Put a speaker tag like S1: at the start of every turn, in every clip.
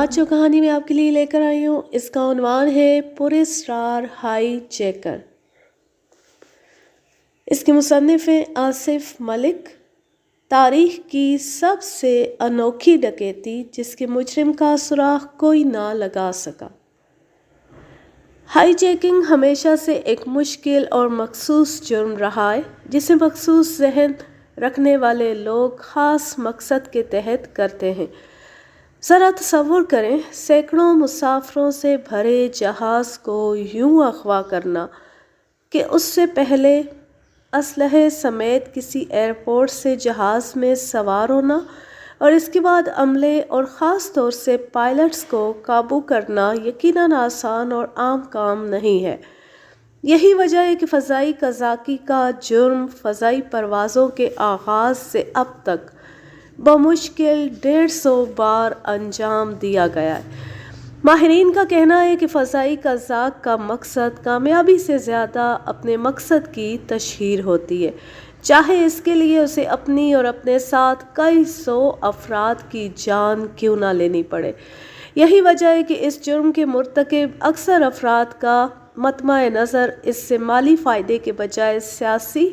S1: آج جو کہانی میں آپ کے لیے لے کر آئی ہوں اس کا عنوان ہے پراسرار ہائی جیکر۔ اس کے مصنف ہیں آصف ملک۔ تاریخ کی سب سے انوکھی ڈکیتی جس کے مجرم کا سراغ کوئی نہ لگا سکا۔ ہائی جیکنگ ہمیشہ سے ایک مشکل اور مخصوص جرم رہا ہے جسے مخصوص ذہن رکھنے والے لوگ خاص مقصد کے تحت کرتے ہیں۔ ذرا تصور کریں، سینکڑوں مسافروں سے بھرے جہاز کو یوں اغوا کرنا کہ اس سے پہلے اسلحے سمیت کسی ایئرپورٹ سے جہاز میں سوار ہونا اور اس کے بعد عملے اور خاص طور سے پائلٹس کو قابو کرنا یقیناً آسان اور عام کام نہیں ہے۔ یہی وجہ ہے کہ فضائی قزاقی کا جرم فضائی پروازوں کے آغاز سے اب تک بمشکل 150 بار انجام دیا گیا ہے۔ ماہرین کا کہنا ہے کہ فضائی قزاق کا مقصد کامیابی سے زیادہ اپنے مقصد کی تشہیر ہوتی ہے، چاہے اس کے لیے اسے اپنی اور اپنے ساتھ کئی سو افراد کی جان کیوں نہ لینی پڑے۔ یہی وجہ ہے کہ اس جرم کے مرتکب اکثر افراد کا مطمع نظر اس سے مالی فائدے کے بجائے سیاسی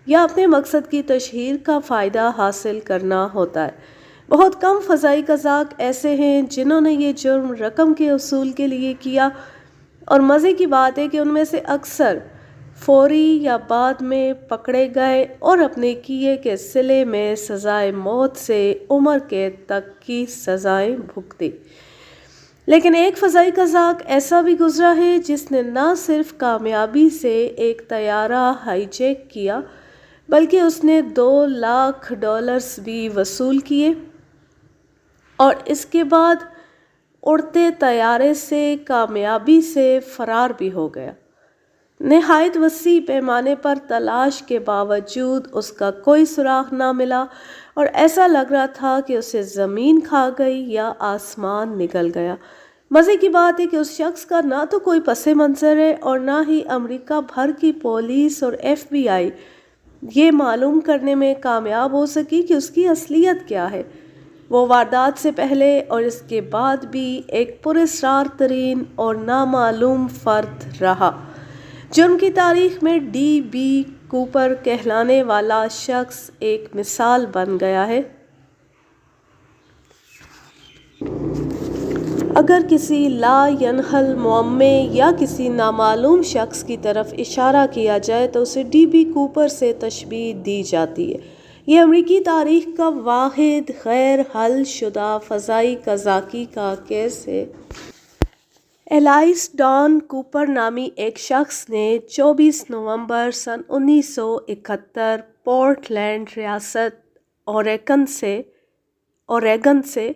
S1: یا اپنے مقصد کی تشہیر کا فائدہ حاصل کرنا ہوتا ہے۔ بہت کم فضائی قزاق ایسے ہیں جنہوں نے یہ جرم رقم کے حصول کے لیے کیا، اور مزے کی بات ہے کہ ان میں سے اکثر فوری یا بعد میں پکڑے گئے اور اپنے کیے کے صلے میں سزائے موت سے عمر قید تک کی سزائیں بھگتی۔ لیکن ایک فضائی قزاق ایسا بھی گزرا ہے جس نے نہ صرف کامیابی سے ایک طیارہ ہائی جیک کیا بلکہ اس نے $2 لاکھ بھی وصول کیے اور اس کے بعد اڑتے طیارے سے کامیابی سے فرار بھی ہو گیا۔ نہایت وسیع پیمانے پر تلاش کے باوجود اس کا کوئی سراغ نہ ملا اور ایسا لگ رہا تھا کہ اسے زمین کھا گئی یا آسمان نگل گیا۔ مزے کی بات ہے کہ اس شخص کا نہ تو کوئی پس منظر ہے اور نہ ہی امریکہ بھر کی پولیس اور FBI یہ معلوم کرنے میں کامیاب ہو سکی کہ اس کی اصلیت کیا ہے۔ وہ واردات سے پہلے اور اس کے بعد بھی ایک پراسرار ترین اور نامعلوم فرد رہا۔ جرم کی تاریخ میں DB کوپر کہلانے والا شخص ایک مثال بن گیا ہے۔ اگر کسی لا ینحل معمے یا کسی نامعلوم شخص کی طرف اشارہ کیا جائے تو اسے DB کوپر سے تشبیہ دی جاتی ہے۔ یہ امریکی تاریخ کا واحد غیر حل شدہ فضائی قزاقی کا کیس ہے۔ ایلائس ڈان کوپر نامی ایک شخص نے 24 نومبر سن 1971 پورٹ لینڈ ریاست اوریگن سے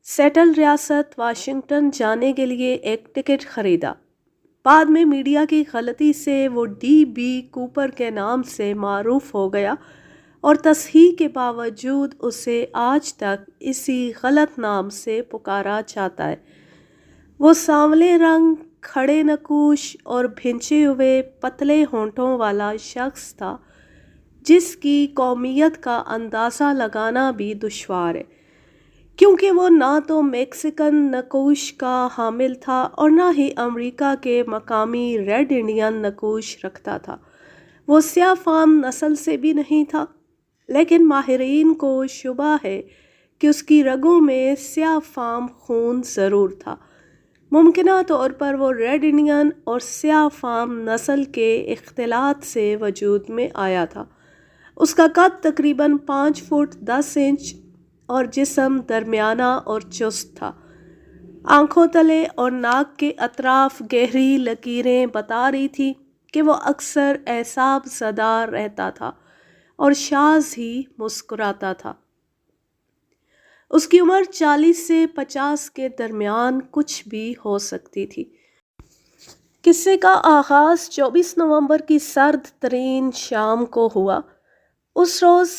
S1: سیٹل ریاست واشنگٹن جانے کے لیے ایک ٹکٹ خریدا۔ بعد میں میڈیا کی غلطی سے وہ DB کوپر کے نام سے معروف ہو گیا اور تصحیح کے باوجود اسے آج تک اسی غلط نام سے پکارا جاتا ہے۔ وہ سانولے رنگ، کھڑے نکوش اور بھنچے ہوئے پتلے ہونٹوں والا شخص تھا جس کی قومیت کا اندازہ لگانا بھی دشوار ہے، کیونکہ وہ نہ تو میکسیکن نقوش کا حامل تھا اور نہ ہی امریکہ کے مقامی ریڈ انڈین نقوش رکھتا تھا۔ وہ سیاہ فام نسل سے بھی نہیں تھا، لیکن ماہرین کو شبہ ہے کہ اس کی رگوں میں سیاہ فام خون ضرور تھا۔ ممکنہ طور پر وہ ریڈ انڈین اور سیاہ فام نسل کے اختلاط سے وجود میں آیا تھا۔ اس کا قد تقریباً 5 فٹ 10 انچ اور جسم درمیانہ اور چست تھا۔ آنکھوں تلے اور ناک کے اطراف گہری لکیریں بتا رہی تھی کہ وہ اکثر اعصاب زدہ رہتا تھا اور شاذ ہی مسکراتا تھا۔ اس کی عمر 40 سے 50 کے درمیان کچھ بھی ہو سکتی تھی۔ قصے کا آغاز 24 نومبر کی سرد ترین شام کو ہوا۔ اس روز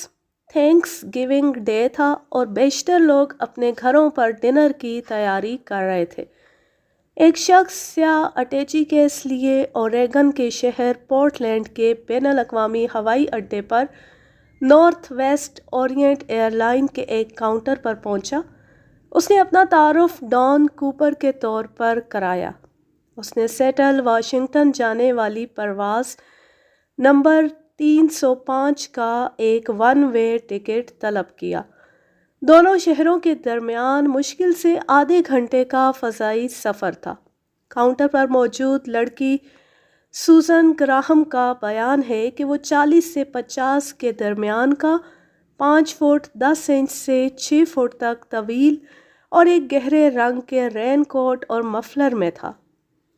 S1: تھینکس گیونگ ڈے تھا اور بیشتر لوگ اپنے گھروں پر ڈنر کی تیاری کر رہے تھے۔ ایک شخص سیاہ اٹیچی کیس لیے اوریگن کے شہر پورٹ لینڈ کے بین الاقوامی ہوائی اڈے پر north waste Orient airline کے ایک کاؤنٹر پر پہنچا۔ اس نے اپنا تعارف ڈان کوپر کے طور پر کرایا۔ اس نے سیٹل واشنگٹن جانے والی پرواز نمبر 305 کا ایک ون وے ٹکٹ طلب کیا۔ دونوں شہروں کے درمیان مشکل سے آدھے گھنٹے کا فضائی سفر تھا۔ کاؤنٹر پر موجود لڑکی سوزن گراہم کا بیان ہے کہ وہ 40 سے 50 کے درمیان کا، 5 فٹ 10 انچ سے 6 فٹ تک طویل اور ایک گہرے رنگ کے رین کوٹ اور مفلر میں تھا۔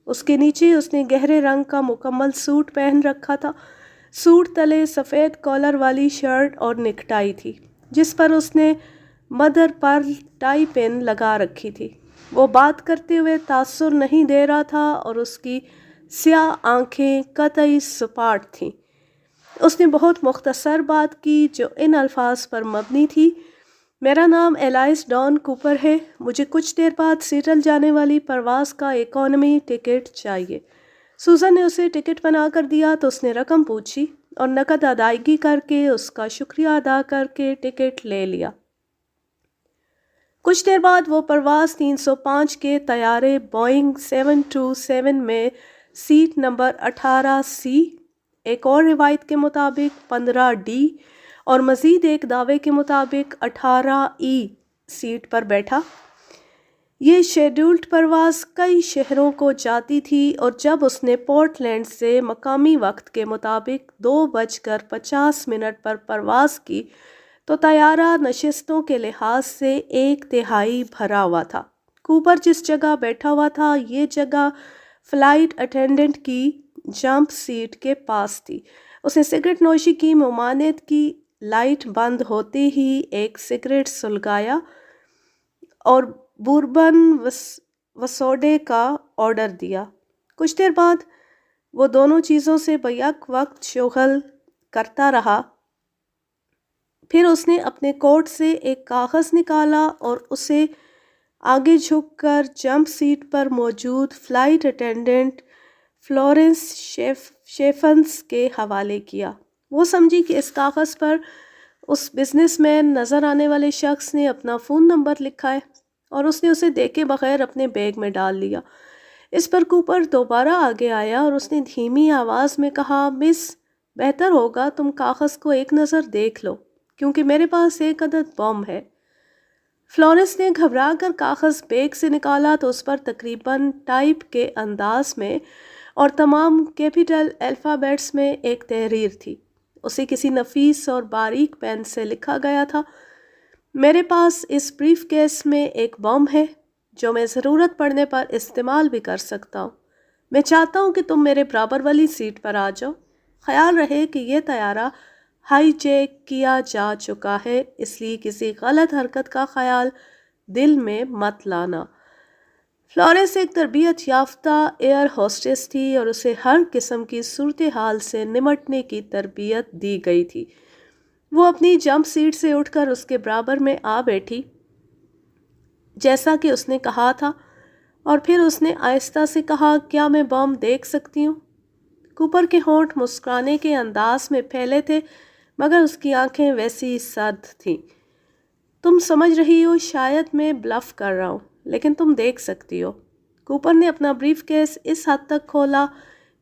S1: اس کے نیچے اس نے گہرے رنگ کا مکمل سوٹ پہن رکھا تھا۔ سوٹ تلے سفید کالر والی شرٹ اور نیک ٹائی تھی، جس پر اس نے مدر پرل ٹائی پن لگا رکھی تھی۔ وہ بات کرتے ہوئے تاثر نہیں دے رہا تھا اور اس کی سیاہ آنکھیں قطعی سپاٹ تھیں۔ اس نے بہت مختصر بات کی جو ان الفاظ پر مبنی تھی: میرا نام ایلائس ڈان کوپر ہے، مجھے کچھ دیر بعد سیٹل جانے والی پرواز کا اکانومی ٹکٹ چاہیے۔ سوزن نے اسے ٹکٹ بنا کر دیا تو اس نے رقم پوچھی اور نقد ادائیگی کر کے اس کا شکریہ ادا کر کے ٹکٹ لے لیا۔ کچھ دیر بعد وہ پرواز 305 کے طیارے بوئنگ 727 میں سیٹ نمبر 18C، ایک اور روایت کے مطابق 15D اور مزید ایک دعوے کے مطابق 18E سیٹ پر بیٹھا۔ یہ شیڈولڈ پرواز کئی شہروں کو جاتی تھی اور جب اس نے پورٹ لینڈ سے مقامی وقت کے مطابق 2:50 پر پرواز کی تو طیارہ نشستوں کے لحاظ سے 1/3 بھرا ہوا تھا۔ کوپر جس جگہ بیٹھا ہوا تھا یہ جگہ فلائٹ اٹینڈنٹ کی جمپ سیٹ کے پاس تھی۔ اس نے سگریٹ نوشی کی ممانعت کی۔ لائٹ بند ہوتے ہی ایک سگریٹ سلگایا اور بوربن وسوڈے کا آرڈر دیا۔ کچھ دیر بعد وہ دونوں چیزوں سے بیک وقت شغل کرتا رہا۔ پھر اس نے اپنے کوٹ سے ایک کاغذ نکالا اور اسے آگے جھک کر جمپ سیٹ پر موجود فلائٹ اٹینڈنٹ فلورنس شیفنس کے حوالے کیا۔ وہ سمجھی کہ اس کاغذ پر اس بزنس مین نظر آنے والے شخص نے اپنا فون نمبر لکھا ہے اور اس نے اسے دیکھے بغیر اپنے بیگ میں ڈال لیا۔ اس پر کوپر دوبارہ آگے آیا اور اس نے دھیمی آواز میں کہا، مس، بہتر ہوگا تم کاغذ کو ایک نظر دیکھ لو کیونکہ میرے پاس ایک عدد بم ہے۔ فلورنس نے گھبرا کر کاغذ بیگ سے نکالا تو اس پر تقریباً ٹائپ کے انداز میں اور تمام کیپٹل الفابیٹس میں ایک تحریر تھی۔ اسے کسی نفیس اور باریک پین سے لکھا گیا تھا، میرے پاس اس بریف کیس میں ایک بم ہے جو میں ضرورت پڑنے پر استعمال بھی کر سکتا ہوں۔ میں چاہتا ہوں کہ تم میرے برابر والی سیٹ پر آ جاؤ۔ خیال رہے کہ یہ طیارہ ہائی جیک کیا جا چکا ہے، اس لیے کسی غلط حرکت کا خیال دل میں مت لانا۔ فلورنس ایک تربیت یافتہ ایئر ہوسٹس تھی اور اسے ہر قسم کی صورتحال سے نمٹنے کی تربیت دی گئی تھی۔ وہ اپنی جمپ سیٹ سے اٹھ کر اس کے برابر میں آ بیٹھی جیسا کہ اس نے کہا تھا اور پھر اس نے آہستہ سے کہا، کیا میں بم دیکھ سکتی ہوں؟ کوپر کے ہونٹ مسکرانے کے انداز میں پھیلے تھے مگر اس کی آنکھیں ویسی سرد تھیں۔ تم سمجھ رہی ہو شاید میں بلف کر رہا ہوں لیکن تم دیکھ سکتی ہو۔ کوپر نے اپنا بریف کیس اس حد تک کھولا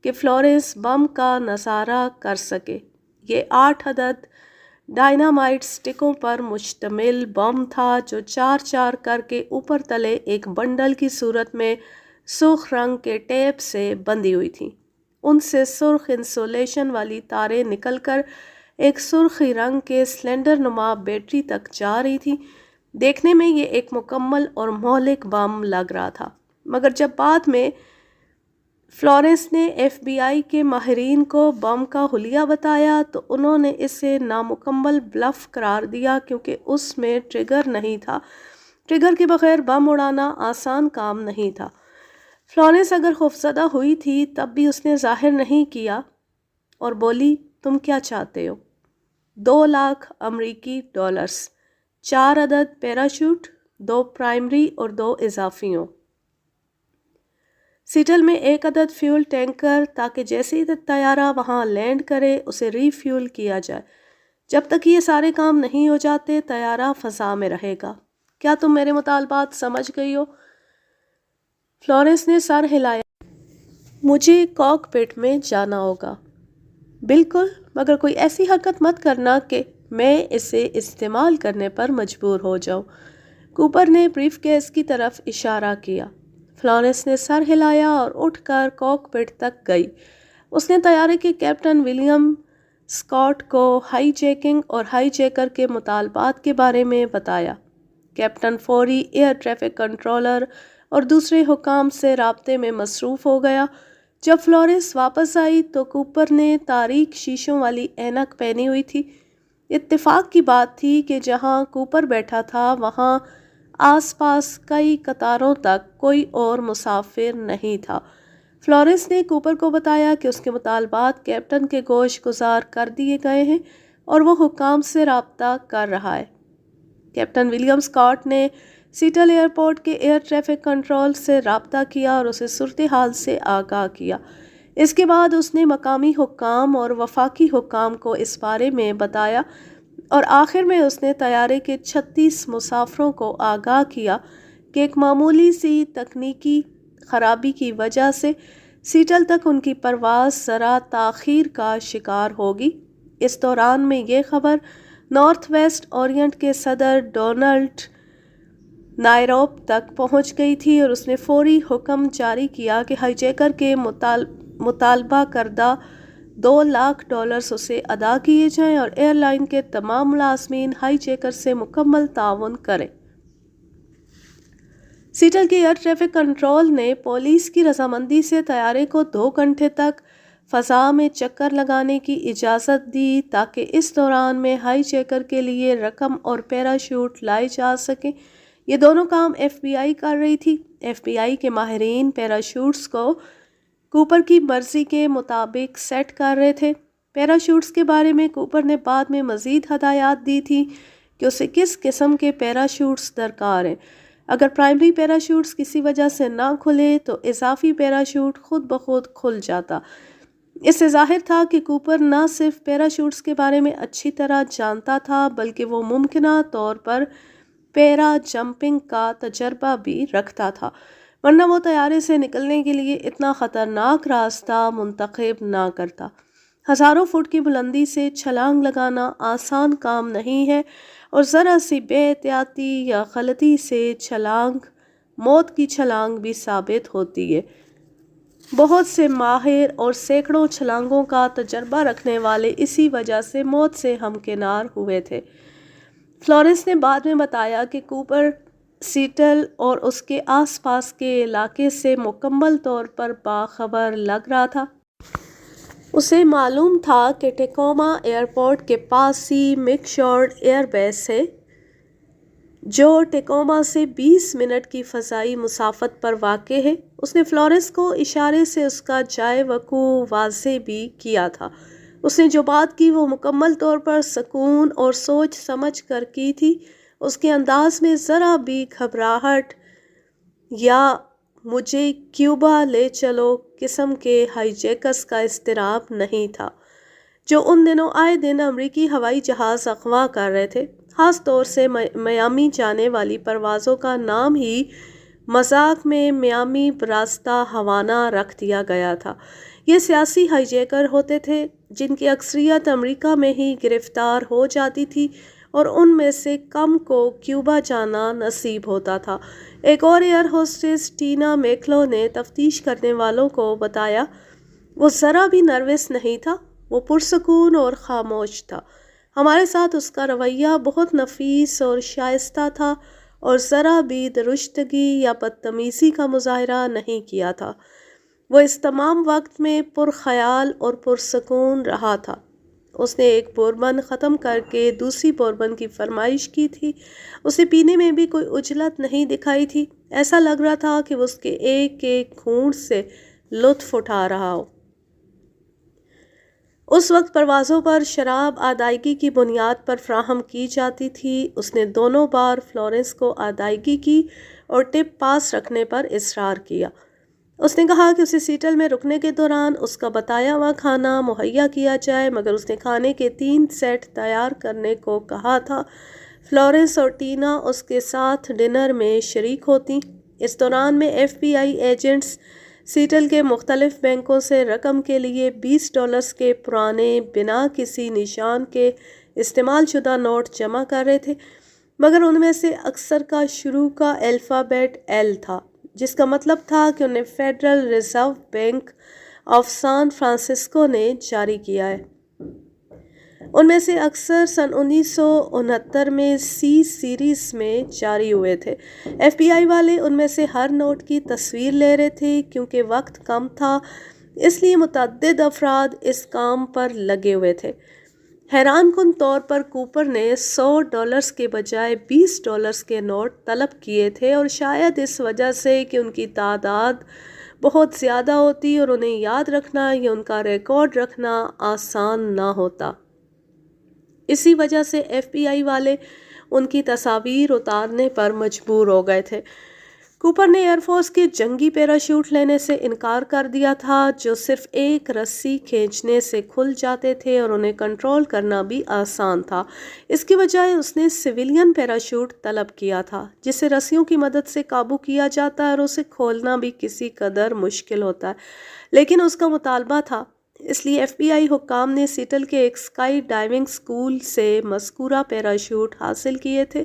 S1: کہ فلورنس بم کا نظارہ کر سکے۔ یہ 8 عدد ڈائنامائٹ سٹکوں پر مشتمل بم تھا جو 4 کر کے اوپر تلے ایک بنڈل کی صورت میں سرخ رنگ کے ٹیپ سے بندھی ہوئی تھی۔ ان سے سرخ انسولیشن والی تاریں نکل کر ایک سرخی رنگ کے سلنڈر نما بیٹری تک جا رہی تھی۔ دیکھنے میں یہ ایک مکمل اور مہلک بم لگ رہا تھا مگر جب بعد میں فلورنس نے FBI کے ماہرین کو بم کا حلیہ بتایا تو انہوں نے اسے نامکمل بلف قرار دیا کیونکہ اس میں ٹریگر نہیں تھا۔ ٹریگر کے بغیر بم اڑانا آسان کام نہیں تھا۔ فلورنس اگر خوفزدہ ہوئی تھی تب بھی اس نے ظاہر نہیں کیا اور بولی، تم کیا چاہتے ہو؟ 2 لاکھ امریکی ڈالرز، 4 عدد پیراشوٹ، 2 پرائمری اور 2 اضافیوں، سیٹل میں 1 عدد فیول ٹینکر تاکہ جیسے ہی طیارہ وہاں لینڈ کرے اسے ری فیول کیا جائے۔ جب تک یہ سارے کام نہیں ہو جاتے طیارہ فضا میں رہے گا۔ کیا تم میرے مطالبات سمجھ گئی ہو؟ فلورنس نے سر ہلایا۔ مجھے کاک پٹ میں جانا ہوگا۔ بالکل، مگر کوئی ایسی حرکت مت کرنا کہ میں اسے استعمال کرنے پر مجبور ہو جاؤں۔ کوپر نے بریف کیس کی طرف اشارہ کیا۔ فلورنس نے سر ہلایا اور اٹھ کر کاک پٹ تک گئی۔ اس نے طیارے کے کیپٹن ولیم اسکاٹ کو ہائی جیکنگ اور ہائی جیکر کے مطالبات کے بارے میں بتایا۔ کیپٹن فوری ایئر ٹریفک کنٹرولر اور دوسرے حکام سے رابطے میں مصروف ہو گیا۔ جب فلورنس واپس آئی تو کوپر نے تاریک شیشوں والی اینک پہنی ہوئی تھی۔ اتفاق کی بات تھی کہ جہاں کوپر بیٹھا تھا وہاں آس پاس کئی قطاروں تک کوئی اور مسافر نہیں تھا۔ فلورنس نے کوپر کو بتایا کہ اس کے مطالبات کیپٹن کے گوش گزار کر دیے گئے ہیں اور وہ حکام سے رابطہ کر رہا ہے۔ کیپٹن ولیم اسکاٹ نے سیٹل ایئرپورٹ کے ایئر ٹریفک کنٹرول سے رابطہ کیا اور اسے صورتحال سے آگاہ کیا۔ اس کے بعد اس نے مقامی حکام اور وفاقی حکام کو اس بارے میں بتایا اور آخر میں اس نے طیارے کے 36 مسافروں کو آگاہ کیا کہ ایک معمولی سی تکنیکی خرابی کی وجہ سے سیٹل تک ان کی پرواز ذرا تاخیر کا شکار ہوگی۔ اس دوران میں یہ خبر نارتھ ویسٹ اورینٹ کے صدر ڈونلڈ نائروب تک پہنچ گئی تھی اور اس نے فوری حکم جاری کیا کہ ہائی جیکر کے مطالبہ کردہ $2,00,000 اسے ادا کیے جائیں اور ایئر لائن کے تمام ملازمین ہائی جیکر سے مکمل تعاون کریں۔ سیٹل کے ایئر ٹریفک کنٹرول نے پولیس کی رضامندی سے طیارے کو 2 گھنٹے تک فضا میں چکر لگانے کی اجازت دی تاکہ اس دوران میں ہائی جیکر کے لیے رقم اور پیراشوٹ لائے جا سکیں۔ یہ دونوں کام ایف بی آئی کر رہی تھی۔ ایف بی آئی کے ماہرین پیراشوٹس کو کوپر کی مرضی کے مطابق سیٹ کر رہے تھے۔ پیراشوٹس کے بارے میں کوپر نے بعد میں مزید ہدایات دی تھی کہ اسے کس قسم کے پیراشوٹس درکار ہیں۔ اگر پرائمری پیراشوٹس کسی وجہ سے نہ کھلے تو اضافی پیراشوٹ خود بخود کھل جاتا۔ اس سے ظاہر تھا کہ کوپر نہ صرف پیراشوٹس کے بارے میں اچھی طرح جانتا تھا بلکہ وہ ممکنہ طور پر پیرا جمپنگ کا تجربہ بھی رکھتا تھا، ورنہ وہ طیارے سے نکلنے کے لیے اتنا خطرناک راستہ منتخب نہ کرتا۔ ہزاروں فٹ کی بلندی سے چھلانگ لگانا آسان کام نہیں ہے اور ذرا سی بے احتیاطی یا غلطی سے چھلانگ موت کی چھلانگ بھی ثابت ہوتی ہے۔ بہت سے ماہر اور سینکڑوں چھلانگوں کا تجربہ رکھنے والے اسی وجہ سے موت سے ہمکنار ہوئے تھے۔ فلورنس نے بعد میں بتایا کہ کوپر سیٹل اور اس کے آس پاس کے علاقے سے مکمل طور پر باخبر لگ رہا تھا۔ اسے معلوم تھا کہ ٹیکوما ایئرپورٹ کے پاس ہی میکشورڈ ایئر بیس ہے جو ٹیکوما سے 20 منٹ کی فضائی مسافت پر واقع ہے۔ اس نے فلورنس کو اشارے سے اس کا جائے وقوع واضح بھی کیا تھا۔ اس نے جو بات کی وہ مکمل طور پر سکون اور سوچ سمجھ کر کی تھی۔ اس کے انداز میں ذرا بھی گھبراہٹ یا مجھے کیوبا لے چلو قسم کے ہائی جیکرز کا اضطراب نہیں تھا جو ان دنوں آئے دن امریکی ہوائی جہاز اغوا کر رہے تھے۔ خاص طور سے میامی جانے والی پروازوں کا نام ہی مذاق میں میامی براستہ ہوانا رکھ دیا گیا تھا۔ یہ سیاسی ہائی جیکر ہوتے تھے جن کی اکثریت امریکہ میں ہی گرفتار ہو جاتی تھی اور ان میں سے کم کو کیوبا جانا نصیب ہوتا تھا۔ ایک اور ایئر ہوسٹس ٹینا میکلو نے تفتیش کرنے والوں کو بتایا وہ ذرا بھی نروس نہیں تھا، وہ پرسکون اور خاموش تھا۔ ہمارے ساتھ اس کا رویہ بہت نفیس اور شائستہ تھا اور ذرا بھی درشتگی یا بدتمیزی کا مظاہرہ نہیں کیا تھا۔ وہ اس تمام وقت میں پرخیال اور پرسکون رہا تھا۔ اس نے ایک بوربن ختم کر کے دوسری بوربن کی فرمائش کی تھی۔ اسے پینے میں بھی کوئی عجلت نہیں دکھائی تھی۔ ایسا لگ رہا تھا کہ وہ اس کے ایک ایک گھونٹ سے لطف اٹھا رہا ہو۔ اس وقت پروازوں پر شراب ادائیگی کی بنیاد پر فراہم کی جاتی تھی۔ اس نے دونوں بار فلورنس کو ادائیگی کی اور ٹپ پاس رکھنے پر اصرار کیا۔ اس نے کہا کہ اسے سیٹل میں رکنے کے دوران اس کا بتایا ہوا کھانا مہیا کیا جائے مگر اس نے کھانے کے 3 سیٹ تیار کرنے کو کہا تھا۔ فلورنس اور ٹینا اس کے ساتھ ڈنر میں شریک ہوتی۔ اس دوران میں FBI ایجنٹس سیٹل کے مختلف بینکوں سے رقم کے لیے $20 کے پرانے بنا کسی نشان کے استعمال شدہ نوٹ جمع کر رہے تھے، مگر ان میں سے اکثر کا شروع کا الفابیٹ L تھا، جس کا مطلب تھا کہ انہیں federal reserve bank of San Francisco نے جاری کیا ہے۔ ان میں سے اکثر سن 1969 میں سی سیریز میں جاری ہوئے تھے۔ FBI والے ان میں سے ہر نوٹ کی تصویر لے رہے تھے۔ کیونکہ وقت کم تھا اس لیے متعدد افراد اس کام پر لگے ہوئے تھے۔ حیران کن طور پر کوپر نے $100 کے بجائے $20 کے نوٹ طلب کیے تھے، اور شاید اس وجہ سے کہ ان کی تعداد بہت زیادہ ہوتی اور انہیں یاد رکھنا یا ان کا ریکارڈ رکھنا آسان نہ ہوتا۔ اسی وجہ سے FBI والے ان کی تصاویر اتارنے پر مجبور ہو گئے تھے۔ کوپر نے ایئر فورس کے جنگی پیراشوٹ لینے سے انکار کر دیا تھا، جو صرف ایک رسی کھینچنے سے کھل جاتے تھے اور انہیں کنٹرول کرنا بھی آسان تھا۔ اس کی بجائے اس نے سویلین پیراشوٹ طلب کیا تھا، جسے رسیوں کی مدد سے قابو کیا جاتا ہے اور اسے کھولنا بھی کسی قدر مشکل ہوتا ہے، لیکن اس کا مطالبہ تھا۔ اس لیے FBI حکام نے سیٹل کے ایک اسکائی ڈائیونگ اسکول سے مذکورہ پیراشوٹ حاصل کیے تھے۔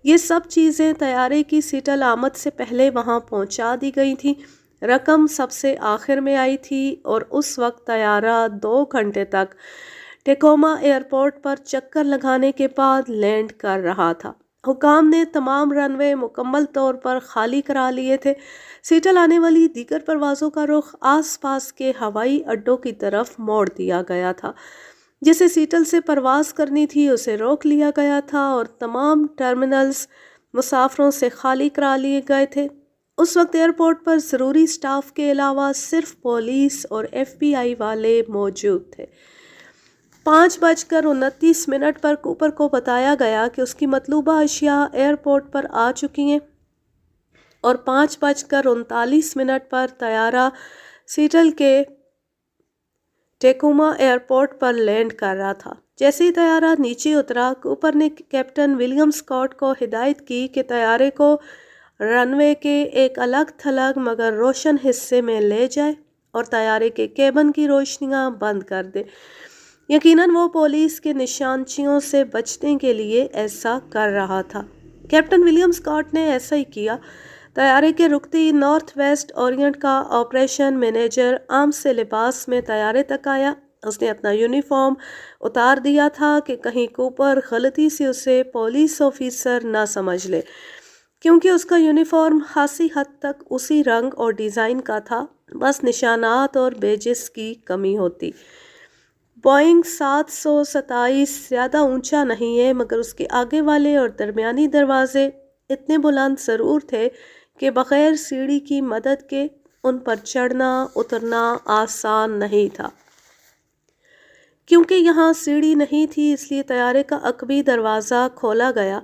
S1: یہ سب چیزیں طیارے کی سیٹل آمد سے پہلے وہاں پہنچا دی گئی تھیں۔ رقم سب سے آخر میں آئی تھی اور اس وقت طیارہ 2 گھنٹے تک ٹیکوما ایئرپورٹ پر چکر لگانے کے بعد لینڈ کر رہا تھا۔ حکام نے تمام رن وے مکمل طور پر خالی کرا لیے تھے۔ سیٹل آنے والی دیگر پروازوں کا رخ آس پاس کے ہوائی اڈوں کی طرف موڑ دیا گیا تھا۔ جسے سیٹل سے پرواز کرنی تھی اسے روک لیا گیا تھا اور تمام ٹرمینلز مسافروں سے خالی کرا لیے گئے تھے۔ اس وقت ایئرپورٹ پر ضروری سٹاف کے علاوہ صرف پولیس اور FBI والے موجود تھے۔ 5:29 پر کوپر کو بتایا گیا کہ اس کی مطلوبہ اشیاء ایئرپورٹ پر آ چکی ہیں، اور 5:39 پر طیارہ سیٹل کے ٹیکوما ایئرپورٹ پر لینڈ کر رہا تھا۔ جیسے ہی طیارہ نیچے اترا، کوپر نے کیپٹن ولیم اسکاٹ کو ہدایت کی کہ طیارے کو رن وے کے ایک الگ تھلگ مگر روشن حصے میں لے جائے اور طیارے کے کیبن کی روشنیاں بند کر دے۔ یقیناً وہ پولیس کے نشانچیوں سے بچنے کے لیے ایسا کر رہا تھا۔ کیپٹن ولیم اسکاٹ نے ایسا ہی کیا۔ طیارے کے رکتے ہی نارتھ ویسٹ اورینٹ کا آپریشن مینیجر عام سے لباس میں طیارے تک آیا۔ اس نے اپنا یونیفارم اتار دیا تھا کہ کہیں کوپر غلطی سے اسے پولیس آفیسر نہ سمجھ لے، کیونکہ اس کا یونیفارم خاصی حد تک اسی رنگ اور ڈیزائن کا تھا، بس نشانات اور بیجز کی کمی ہوتی۔ بوئنگ 727 زیادہ اونچا نہیں ہے، مگر اس کے آگے والے اور درمیانی دروازے اتنے بلند ضرور تھے کہ بغیر سیڑھی کی مدد کے ان پر چڑھنا اترنا آسان نہیں تھا۔ کیونکہ یہاں سیڑھی نہیں تھی اس لیے طیارے کا عقبی دروازہ کھولا گیا۔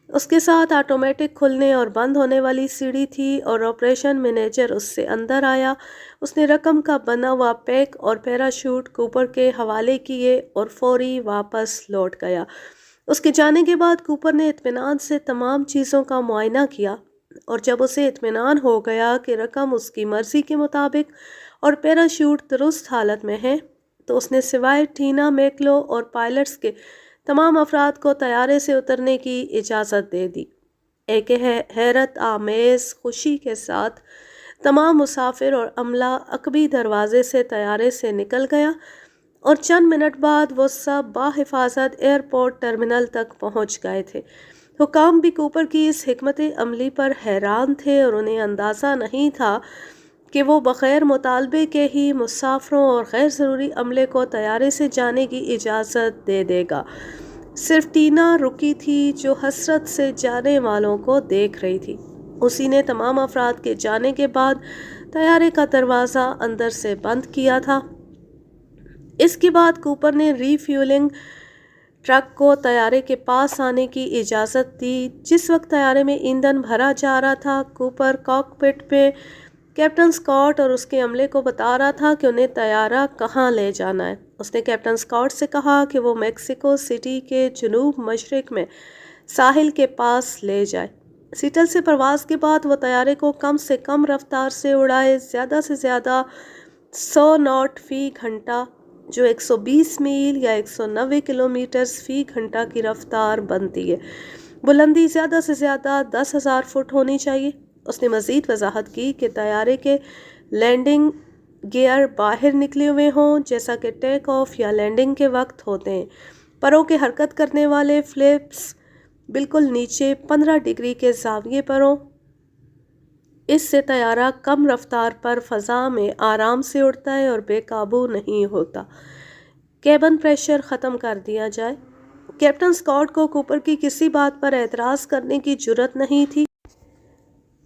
S1: اس کے ساتھ آٹومیٹک کھلنے اور بند ہونے والی سیڑھی تھی اور آپریشن مینیجر اس سے اندر آیا۔ اس نے رقم کا بنا ہوا پیک اور پیراشوٹ کوپر کے حوالے کیے اور فوری واپس لوٹ گیا۔ اس کے جانے کے بعد کوپر نے اطمینان سے تمام چیزوں کا معائنہ کیا، اور جب اسے اطمینان ہو گیا کہ رقم اس کی مرضی کے مطابق اور پیراشوٹ درست حالت میں ہے، تو اس نے سوائے ٹینا میکلو اور پائلٹس کے تمام افراد کو طیارے سے اترنے کی اجازت دے دی۔ ایک حیرت آمیز خوشی کے ساتھ تمام مسافر اور عملہ عقبی دروازے سے طیارے سے نکل گیا، اور چند منٹ بعد وہ سب بحفاظت ایئرپورٹ ٹرمینل تک پہنچ گئے تھے۔ حکام بھی کوپر کی اس حکمت عملی پر حیران تھے، اور انہیں اندازہ نہیں تھا کہ وہ بغیر مطالبے کے ہی مسافروں اور غیر ضروری عملے کو طیارے سے جانے کی اجازت دے دے گا۔ صرف ٹینا رکی تھی جو حسرت سے جانے والوں کو دیکھ رہی تھی۔ اسی نے تمام افراد کے جانے کے بعد طیارے کا دروازہ اندر سے بند کیا تھا۔ اس کے بعد کوپر نے ری فیولنگ ٹرک کو طیارے کے پاس آنے کی اجازت دی۔ جس وقت طیارے میں ایندھن بھرا جا رہا تھا، کوپر کاکپٹ میں کیپٹن اسکاٹ اور اس کے عملے کو بتا رہا تھا کہ انہیں طیارہ کہاں لے جانا ہے۔ اس نے کیپٹن اسکاٹ سے کہا کہ وہ میکسیکو سٹی کے جنوب مشرق میں ساحل کے پاس لے جائے۔ سیٹل سے پرواز کے بعد وہ طیارے کو کم سے کم رفتار سے اڑائے، زیادہ سے زیادہ 100 ناٹ فی گھنٹہ، جو 120 میل یا 190 کلومیٹر فی گھنٹہ کی رفتار بنتی ہے۔ بلندی زیادہ سے زیادہ 10,000 فٹ ہونی چاہیے۔ اس نے مزید وضاحت کی کہ طیارے کے لینڈنگ گیئر باہر نکلے ہوئے ہوں، جیسا کہ ٹیک آف یا لینڈنگ کے وقت ہوتے ہیں۔ پروں کے حرکت کرنے والے فلپس بالکل نیچے 15 ڈگری کے زاویے پر ہوں۔ اس سے طیارہ کم رفتار پر فضا میں آرام سے اڑتا ہے اور بے قابو نہیں ہوتا۔ کیبن پریشر ختم کر دیا جائے۔ کیپٹن اسکاٹ کو کوپر کی کسی بات پر اعتراض کرنے کی جرأت نہیں تھی،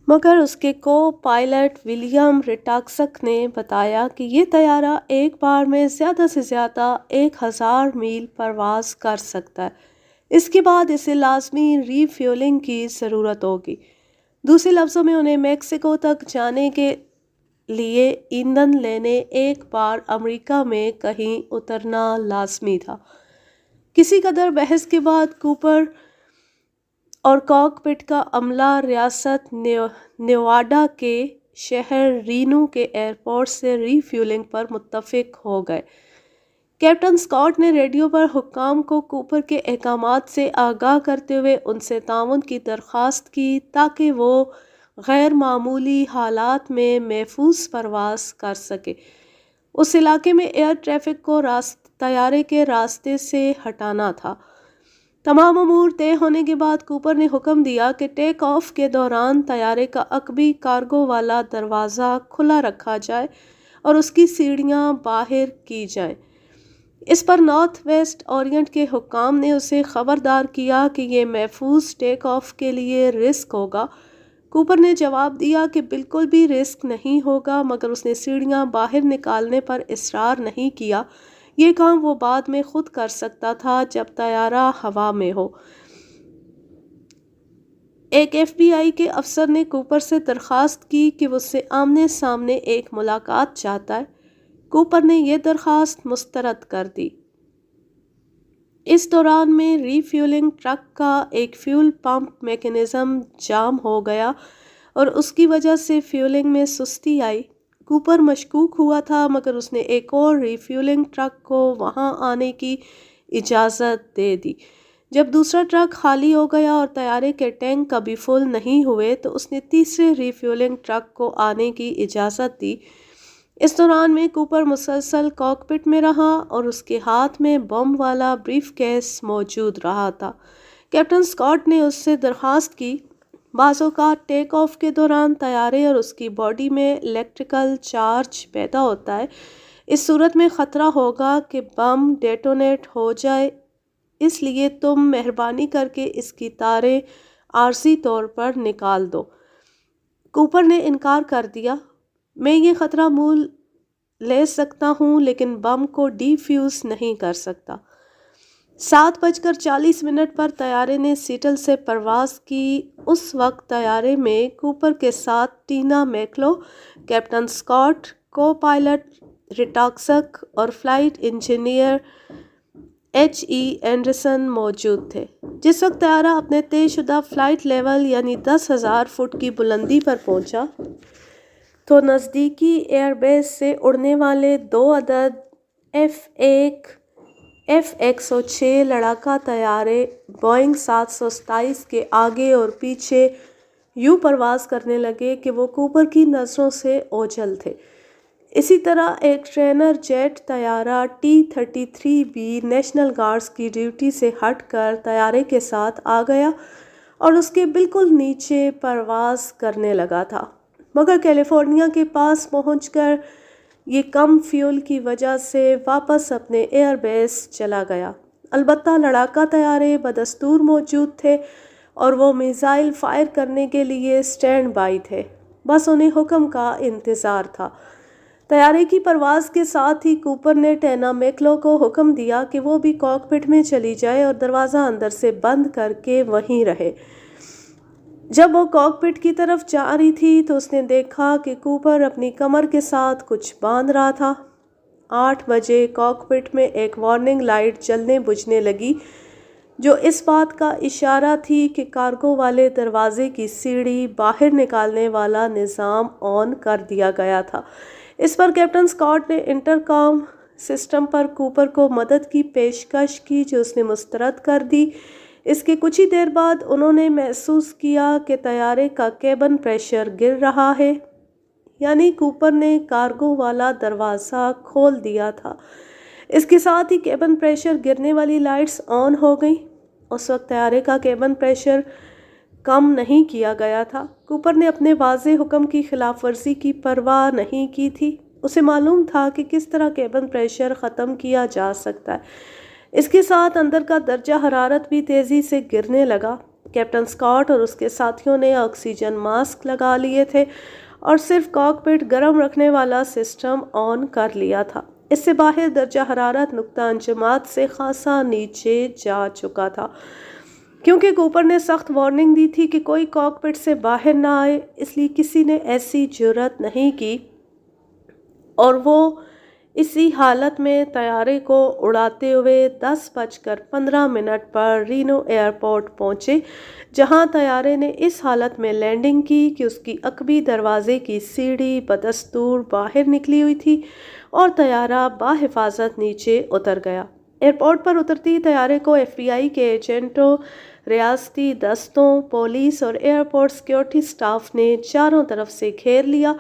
S1: مگر اس کے کو پائلٹ ولیم ریٹاکسک نے بتایا کہ یہ طیارہ ایک بار میں زیادہ سے زیادہ 1000 میل پرواز کر سکتا ہے، اس کے بعد اسے لازمی ری فیولنگ کی ضرورت ہوگی۔ دوسرے لفظوں میں انہیں میکسیکو تک جانے کے لیے ایندھن لینے ایک بار امریکہ میں کہیں اترنا لازمی تھا۔ کسی قدر بحث کے بعد کوپر اور کاک پٹ کا عملہ ریاست نیواڈا کے شہر رینو کے ایئرپورٹ سے ری فیولنگ پر متفق ہو گئے۔ کیپٹن اسکاٹ نے ریڈیو پر حکام کو کوپر کے احکامات سے آگاہ کرتے ہوئے ان سے تعاون کی درخواست کی تاکہ وہ غیر معمولی حالات میں محفوظ پرواز کر سکے۔ اس علاقے میں ایئر ٹریفک کو طیارے کے راستے سے ہٹانا تھا۔ تمام امور طے ہونے کے بعد کوپر نے حکم دیا کہ ٹیک آف کے دوران طیارے کا عقبی کارگو والا دروازہ کھلا رکھا جائے اور اس کی سیڑھیاں باہر کی جائیں۔ اس پر نارتھ ویسٹ اورینٹ کے حکام نے اسے خبردار کیا کہ یہ محفوظ ٹیک آف کے لیے رسک ہوگا۔ کوپر نے جواب دیا کہ بالکل بھی رسک نہیں ہوگا، مگر اس نے سیڑھیاں باہر نکالنے پر اصرار نہیں کیا۔ یہ کام وہ بعد میں خود کر سکتا تھا جب طیارہ ہوا میں ہو۔ ایک ایف بی آئی کے افسر نے کوپر سے درخواست کی کہ وہ اس سے آمنے سامنے ایک ملاقات چاہتا ہے۔ کوپر نے یہ درخواست مسترد کر دی۔ اس دوران میں ری فیولنگ ٹرک کا ایک فیول پمپ میکینزم جام ہو گیا اور اس کی وجہ سے فیولنگ میں سستی آئی۔ کوپر مشکوک ہوا تھا، مگر اس نے ایک اور ری فیولنگ ٹرک کو وہاں آنے کی اجازت دے دی۔ جب دوسرا ٹرک خالی ہو گیا اور طیارے کے ٹینک کبھی فل نہیں ہوئے تو اس نے تیسرے ری فیولنگ ٹرک کو آنے کی اجازت دی۔ اس دوران میں کوپر مسلسل کاک پٹ میں رہا اور اس کے ہاتھ میں بم والا بریف کیس موجود رہا تھا۔ کیپٹن اسکاٹ نے اس سے درخواست کی، بعض اوقات ٹیک آف کے دوران طیارے اور اس کی باڈی میں الیکٹریکل چارج پیدا ہوتا ہے، اس صورت میں خطرہ ہوگا کہ بم ڈیٹونیٹ ہو جائے، اس لیے تم مہربانی کر کے اس کی تاریں عارضی طور پر نکال دو۔ کوپر نے انکار کر دیا، میں یہ خطرہ مول لے سکتا ہوں لیکن بم کو ڈی فیوز نہیں کر سکتا۔ 7:40 پر طیارے نے سیٹل سے پرواز کی۔ اس وقت طیارے میں کوپر کے ساتھ Tina Mucklow, captain Scott, copilot Rataczak اور flight engineer H E Anderson موجود تھے۔ جس وقت طیارہ اپنے طے شدہ فلائٹ لیول یعنی 10,000 فٹ کی بلندی پر پہنچا تو نزدیکی ایئر بیس سے اڑنے والے 2 عدد F-106 لڑاکا طیارے بوئنگ 727 کے آگے اور پیچھے یوں پرواز کرنے لگے کہ وہ کوپر کی نظروں سے اوجھل تھے۔ اسی طرح ایک ٹرینر جیٹ طیارہ T-33B نیشنل گارڈز کی ڈیوٹی سے ہٹ کر طیارے کے ساتھ آ گیا اور اس کے بالکل نیچے پرواز کرنے لگا تھا، مگر کیلیفورنیا کے پاس پہنچ کر یہ کم فیول کی وجہ سے واپس اپنے ایئر بیس چلا گیا۔ البتہ لڑاکا طیارے بدستور موجود تھے اور وہ میزائل فائر کرنے کے لیے سٹینڈ بائی تھے، بس انہیں حکم کا انتظار تھا۔ طیارے کی پرواز کے ساتھ ہی کوپر نے ٹینا میکلو کو حکم دیا کہ وہ بھی کاک پٹ میں چلی جائے اور دروازہ اندر سے بند کر کے وہیں رہے۔ جب وہ کاک پٹ کی طرف جا رہی تھی تو اس نے دیکھا کہ کوپر اپنی کمر کے ساتھ کچھ باندھ رہا تھا۔ 8 بجے کاک پٹ میں ایک وارننگ لائٹ جلنے بجھنے لگی۔ جو اس بات کا اشارہ تھی کہ کارگو والے دروازے کی سیڑھی باہر نکالنے والا نظام آن کر دیا گیا تھا۔ اس پر کیپٹن اسکاٹ نے انٹرکام سسٹم پر کوپر کو مدد کی پیشکش کی جو اس نے مسترد کر دی۔ اس کے کچھ ہی دیر بعد انہوں نے محسوس کیا کہ طیارے کا کیبن پریشر گر رہا ہے، یعنی کوپر نے کارگو والا دروازہ کھول دیا تھا۔ اس کے ساتھ ہی کیبن پریشر گرنے والی لائٹس آن ہو گئیں۔ اس وقت طیارے کا کیبن پریشر کم نہیں کیا گیا تھا۔ کوپر نے اپنے واضح حکم کی خلاف ورزی کی پرواہ نہیں کی تھی۔ اسے معلوم تھا کہ کس طرح کیبن پریشر ختم کیا جا سکتا ہے۔ اس کے ساتھ اندر کا درجہ حرارت بھی تیزی سے گرنے لگا۔ کیپٹن اسکاٹ اور اس کے ساتھیوں نے آکسیجن ماسک لگا لیے تھے اور صرف کاک پٹ گرم رکھنے والا سسٹم آن کر لیا تھا۔ اس سے باہر درجہ حرارت نقطہ انجماد سے خاصا نیچے جا چکا تھا۔ کیونکہ کوپر نے سخت وارننگ دی تھی کہ کوئی کاک پٹ سے باہر نہ آئے، اس لیے کسی نے ایسی جرأت نہیں کی اور وہ اسی حالت میں طیارے کو اڑاتے ہوئے 10:15 پر رینو ایئرپورٹ پہنچے، جہاں طیارے نے اس حالت میں لینڈنگ کی کہ اس کی عقبی دروازے کی سیڑھی بدستور باہر نکلی ہوئی تھی اور طیارہ بحفاظت نیچے اتر گیا۔ ایئرپورٹ پر اترتی طیارے کو ایف بی آئی کے ایجنٹوں، ریاستی دستوں، پولیس اور ایئرپورٹ سیکیورٹی سٹاف نے چاروں طرف سے گھیر لیا۔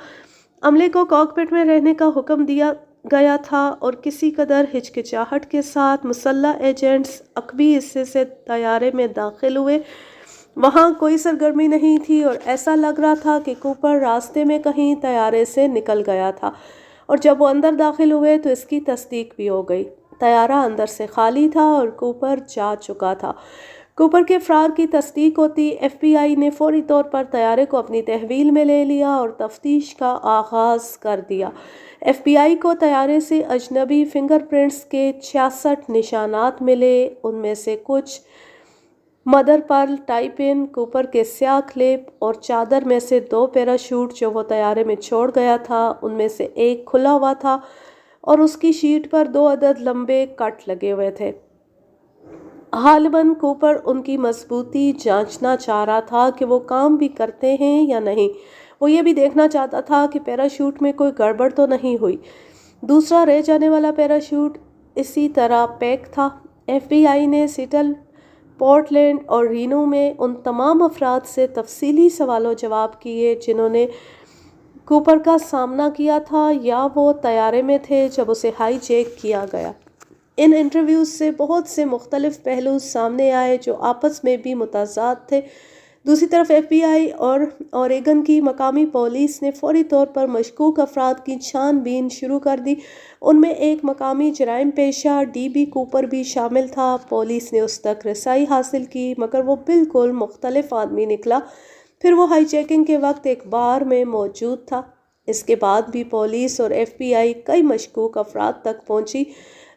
S1: عملے کو کاک پٹ میں رہنے کا حکم دیا گیا تھا اور کسی قدر ہچکچاہٹ کے ساتھ مسلح ایجنٹس عقبی حصے سے طیارے میں داخل ہوئے۔ وہاں کوئی سرگرمی نہیں تھی اور ایسا لگ رہا تھا کہ کوپر راستے میں کہیں طیارے سے نکل گیا تھا، اور جب وہ اندر داخل ہوئے تو اس کی تصدیق بھی ہو گئی۔ طیارہ اندر سے خالی تھا اور کوپر جا چکا تھا۔ کوپر کے فرار کی تصدیق ہوتی ایف بی آئی نے فوری طور پر طیارے کو اپنی تحویل میں لے لیا اور تفتیش کا آغاز کر دیا۔ ایف بی آئی کو طیارے سے اجنبی فنگر پرنٹس کے 66 نشانات ملے۔ ان میں سے کچھ مدر پرل ٹائپ ان، کوپر کے سیاہ کلپ اور چادر میں سے 2 پیراشوٹ جو وہ طیارے میں چھوڑ گیا تھا، ان میں سے ایک کھلا ہوا تھا اور اس کی شیٹ پر 2 عدد لمبے کٹ لگے ہوئے تھے۔ غالباً کوپر ان کی مضبوطی جانچنا چاہ رہا تھا کہ وہ کام بھی کرتے ہیں یا نہیں۔ وہ یہ بھی دیکھنا چاہتا تھا کہ پیراشوٹ میں کوئی گڑبڑ تو نہیں ہوئی۔ دوسرا رہ جانے والا پیراشوٹ اسی طرح پیک تھا۔ ایف بی آئی نے سیٹل، پورٹلینڈ اور رینو میں ان تمام افراد سے تفصیلی سوال و جواب کیے جنہوں نے کوپر کا سامنا کیا تھا یا وہ طیارے میں تھے جب اسے ہائی جیک کیا گیا۔ ان انٹرویوز سے بہت سے مختلف پہلو سامنے آئے جو آپس میں بھی متضاد تھے۔ دوسری طرف ایف بی آئی اور اوریگن کی مقامی پولیس نے فوری طور پر مشکوک افراد کی چھان بین شروع کر دی۔ ان میں ایک مقامی جرائم پیشہ ڈی بی کوپر بھی شامل تھا۔ پولیس نے اس تک رسائی حاصل کی مگر وہ بالکل مختلف آدمی نکلا۔ پھر وہ ہائی جیکنگ کے وقت ایک بار میں موجود تھا۔ اس کے بعد بھی پولیس اور ایف بی آئی کئی مشکوک افراد تک پہنچی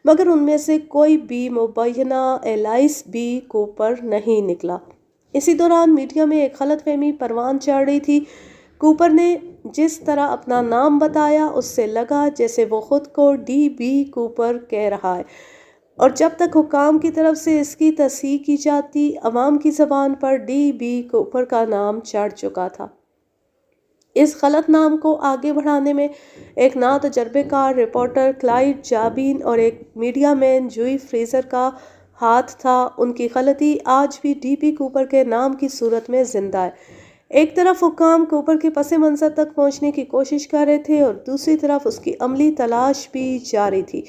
S1: مگر ان میں سے کوئی بھی مبینہ ایلائس بی کوپر نہیں نکلا۔ اسی دوران میڈیا میں ایک غلط فہمی پروان چڑھ رہی تھی۔ کوپر نے جس طرح اپنا نام بتایا اس سے لگا جیسے وہ خود کو ڈی بی کوپر کہہ رہا ہے، اور جب تک حکام کی طرف سے اس کی تصحیح کی جاتی عوام کی زبان پر ڈی بی کوپر کا نام چڑھ چکا تھا۔ اس غلط نام کو آگے بڑھانے میں ایک ناتجربہ کار رپورٹر کلائڈ جابین اور ایک میڈیا مین جوئی فریزر کا ہاتھ تھا۔ ان کی غلطی آج بھی ڈی بی کوپر کے نام کی صورت میں زندہ ہے۔ ایک طرف حکام کوپر کے پس منظر تک پہنچنے کی کوشش کر رہے تھے اور دوسری طرف اس کی عملی تلاش بھی جاری تھی۔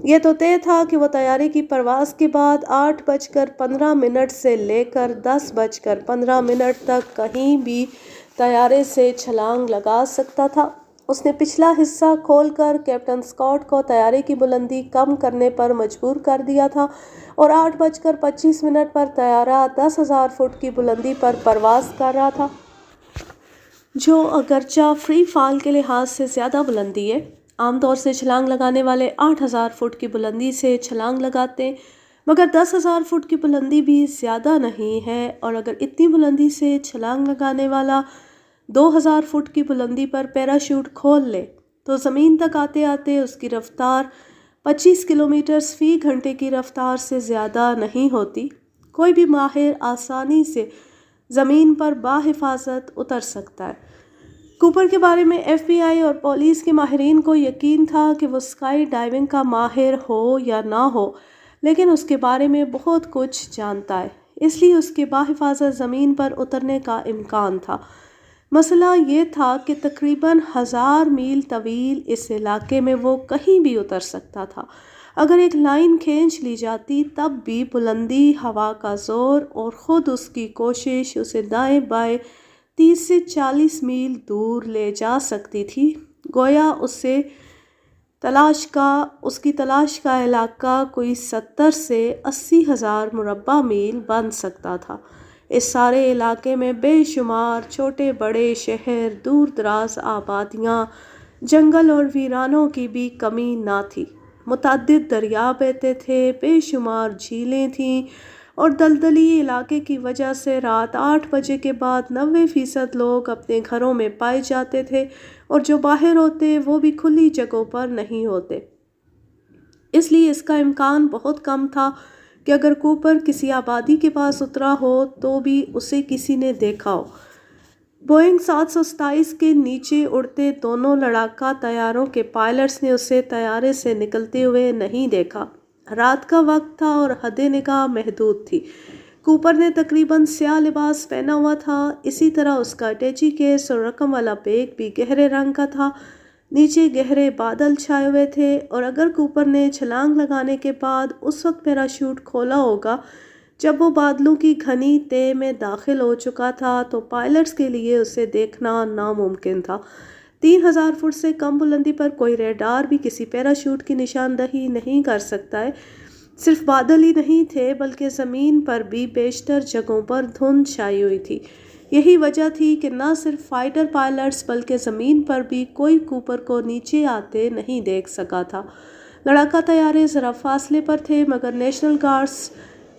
S1: یہ تو طے تھا کہ وہ طیارے کی پرواز کے بعد 8:15 سے لے کر 10:15 تک کہیں بھی طیارے سے چھلانگ لگا سکتا تھا۔ اس نے پچھلا حصہ کھول کر کیپٹن اسکاٹ کو طیارے کی بلندی کم کرنے پر مجبور کر دیا تھا اور 8:25 پر طیارہ 10,000 فٹ کی بلندی پر پرواز کر رہا تھا، جو اگرچہ فری فال کے لحاظ سے زیادہ بلندی ہے۔ عام طور سے چھلانگ لگانے والے 8,000 فٹ کی بلندی سے چھلانگ لگاتے ہیں مگر 10,000 فٹ کی بلندی بھی زیادہ نہیں ہے، اور اگر اتنی بلندی سے چھلانگ لگانے والا 2,000 فٹ کی بلندی پر پیراشوٹ کھول لے تو زمین تک آتے آتے اس کی رفتار 25 کلومیٹر فی گھنٹے کی رفتار سے زیادہ نہیں ہوتی۔ کوئی بھی ماہر آسانی سے زمین پر باحفاظت اتر سکتا ہے۔ کوپر کے بارے میں ایف بی آئی اور پولیس کے ماہرین کو یقین تھا کہ وہ اسکائی ڈائیونگ کا ماہر ہو یا نہ ہو، لیکن اس کے بارے میں بہت کچھ جانتا ہے، اس لیے اس کے باحفاظت زمین پر اترنے کا امکان تھا۔ مسئلہ یہ تھا کہ تقریباً 1000 میل طویل اس علاقے میں وہ کہیں بھی اتر سکتا تھا۔ اگر ایک لائن کھینچ لی جاتی تب بھی بلندی، ہوا کا زور اور خود اس کی کوشش اسے دائیں بائیں 30 سے 40 میل دور لے جا سکتی تھی۔ گویا اس کی تلاش کا علاقہ کوئی 70 سے 80 ہزار مربع میل بن سکتا تھا۔ اس سارے علاقے میں بے شمار چھوٹے بڑے شہر، دور دراز آبادیاں، جنگل اور ویرانوں کی بھی کمی نہ تھی۔ متعدد دریا بہتے تھے، بے شمار جھیلیں تھیں، اور دلدلی علاقے کی وجہ سے رات 8 بجے کے بعد 90% لوگ اپنے گھروں میں پائے جاتے تھے، اور جو باہر ہوتے وہ بھی کھلی جگہوں پر نہیں ہوتے۔ اس لیے اس کا امکان بہت کم تھا کہ اگر کوپر کسی آبادی کے پاس اترا ہو تو بھی اسے کسی نے دیکھا ہو۔ بوئنگ 727 کے نیچے اڑتے دونوں لڑاکا طیاروں کے پائلٹس نے اسے طیارے سے نکلتے ہوئے نہیں دیکھا۔ رات کا وقت تھا اور حد نگاہ محدود تھی۔ کوپر نے تقریباً سیاہ لباس پہنا ہوا تھا، اسی طرح اس کا اٹیچی کیس اور رقم والا بیگ بھی گہرے رنگ کا تھا۔ نیچے گہرے بادل چھائے ہوئے تھے، اور اگر کوپر نے چھلانگ لگانے کے بعد اس وقت پیراشوٹ کھولا ہوگا جب وہ بادلوں کی گھنی تہہ میں داخل ہو چکا تھا تو پائلٹس کے لیے اسے دیکھنا ناممکن تھا۔ 3000 فٹ سے کم بلندی پر کوئی ریڈار بھی کسی پیراشوٹ کی نشاندہی نہیں کر سکتا ہے۔ صرف بادل ہی نہیں تھے بلکہ زمین پر بھی بیشتر جگہوں پر دھند چھائی ہوئی تھی۔ یہی وجہ تھی کہ نہ صرف فائٹر پائلٹس بلکہ زمین پر بھی کوئی کوپر کو نیچے آتے نہیں دیکھ سکا تھا۔ لڑاکا طیارے ذرا فاصلے پر تھے، مگر نیشنل گارڈز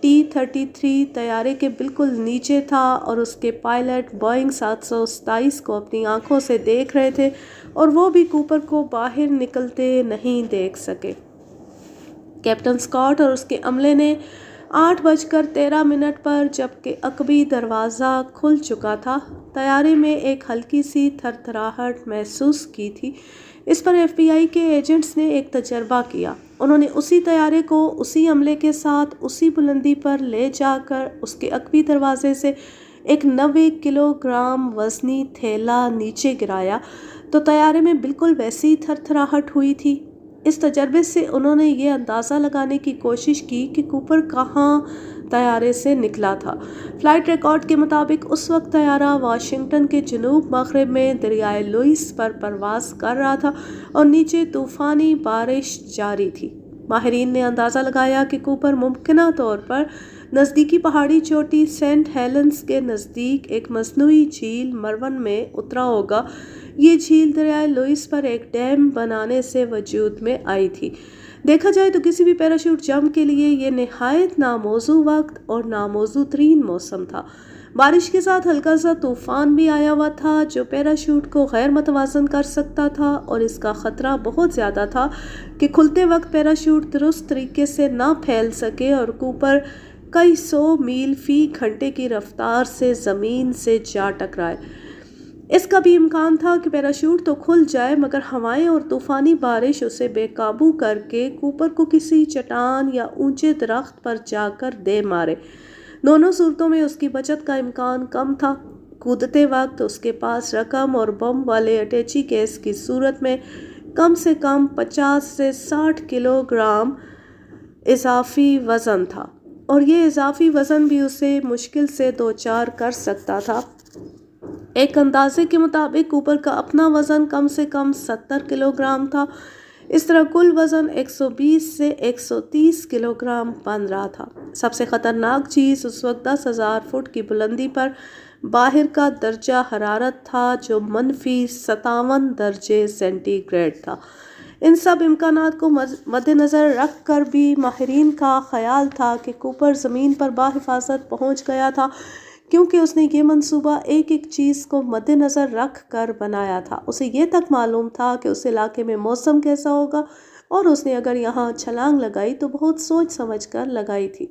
S1: T-33 طیارے کے بالکل نیچے تھا، اور اس کے پائلٹ بوئنگ 727 کو اپنی آنکھوں سے دیکھ رہے تھے، اور وہ بھی کوپر کو باہر نکلتے نہیں دیکھ سکے۔ کیپٹن اسکاٹ اور اس کے عملے نے 8:13 پر جبکہ عقبی دروازہ کھل چکا تھا، طیارے میں ایک ہلکی سی تھر تھراہٹ محسوس کی تھی۔ اس پر ایف بی آئی کے ایجنٹس نے ایک تجربہ کیا۔ انہوں نے اسی طیارے کو اسی عملے کے ساتھ اسی بلندی پر لے جا کر اس کے عقبی دروازے سے ایک 90 کلو گرام وزنی تھیلا نیچے گرایا تو طیارے میں بالکل ویسی تھر تھراہٹ ہوئی تھی۔ اس تجربے سے انہوں نے یہ اندازہ لگانے کی کوشش کی کہ کوپر کہاں طیارے سے نکلا تھا۔ فلائٹ ریکارڈ کے مطابق اس وقت طیارہ واشنگٹن کے جنوب مغرب میں دریائے لوئس پر پرواز کر رہا تھا اور نیچے طوفانی بارش جاری تھی۔ ماہرین نے اندازہ لگایا کہ کوپر ممکنہ طور پر نزدیکی پہاڑی چوٹی سینٹ ہیلنز کے نزدیک ایک مصنوعی جھیل مرون میں اترا ہوگا۔ یہ جھیل دریائے لوئس پر ایک ڈیم بنانے سے وجود میں آئی تھی۔ دیکھا جائے تو کسی بھی پیراشوٹ جمپ کے لیے یہ نہایت ناموزوں وقت اور ناموزوں ترین موسم تھا۔ بارش کے ساتھ ہلکا سا طوفان بھی آیا ہوا تھا جو پیراشوٹ کو غیر متوازن کر سکتا تھا، اور اس کا خطرہ بہت زیادہ تھا کہ کھلتے وقت پیراشوٹ درست طریقے سے نہ پھیل سکے اور کوپر کئی 100 میل فی گھنٹے کی رفتار سے زمین سے جا ٹکرائے۔ اس کا بھی امکان تھا کہ پیراشوٹ تو کھل جائے مگر ہوائیں اور طوفانی بارش اسے بے قابو کر کے کوپر کو کسی چٹان یا اونچے درخت پر جا کر دے مارے۔ دونوں صورتوں میں اس کی بچت کا امکان کم تھا۔ کودتے وقت اس کے پاس رقم اور بم والے اٹیچی کیس کی صورت میں کم سے کم 50 سے 60 کلو گرام اضافی وزن تھا، اور یہ اضافی وزن بھی اسے مشکل سے دوچار کر سکتا تھا۔ ایک اندازے کے مطابق کوپر کا اپنا وزن کم سے کم 70 کلو گرام تھا۔ اس طرح کل وزن 120 سے 130 کلو گرام بن رہا تھا۔ سب سے خطرناک چیز اس وقت 10,000 فٹ کی بلندی پر باہر کا درجہ حرارت تھا جو -57 درجے سینٹی گریڈ تھا۔ ان سب امکانات کو مد نظر رکھ کر بھی ماہرین کا خیال تھا کہ کوپر زمین پر بحفاظت پہنچ گیا تھا، کیونکہ اس نے یہ منصوبہ ایک ایک چیز کو مد نظر رکھ کر بنایا تھا۔ اسے یہ تک معلوم تھا کہ اس علاقے میں موسم کیسا ہوگا، اور اس نے اگر یہاں چھلانگ لگائی تو بہت سوچ سمجھ کر لگائی تھی۔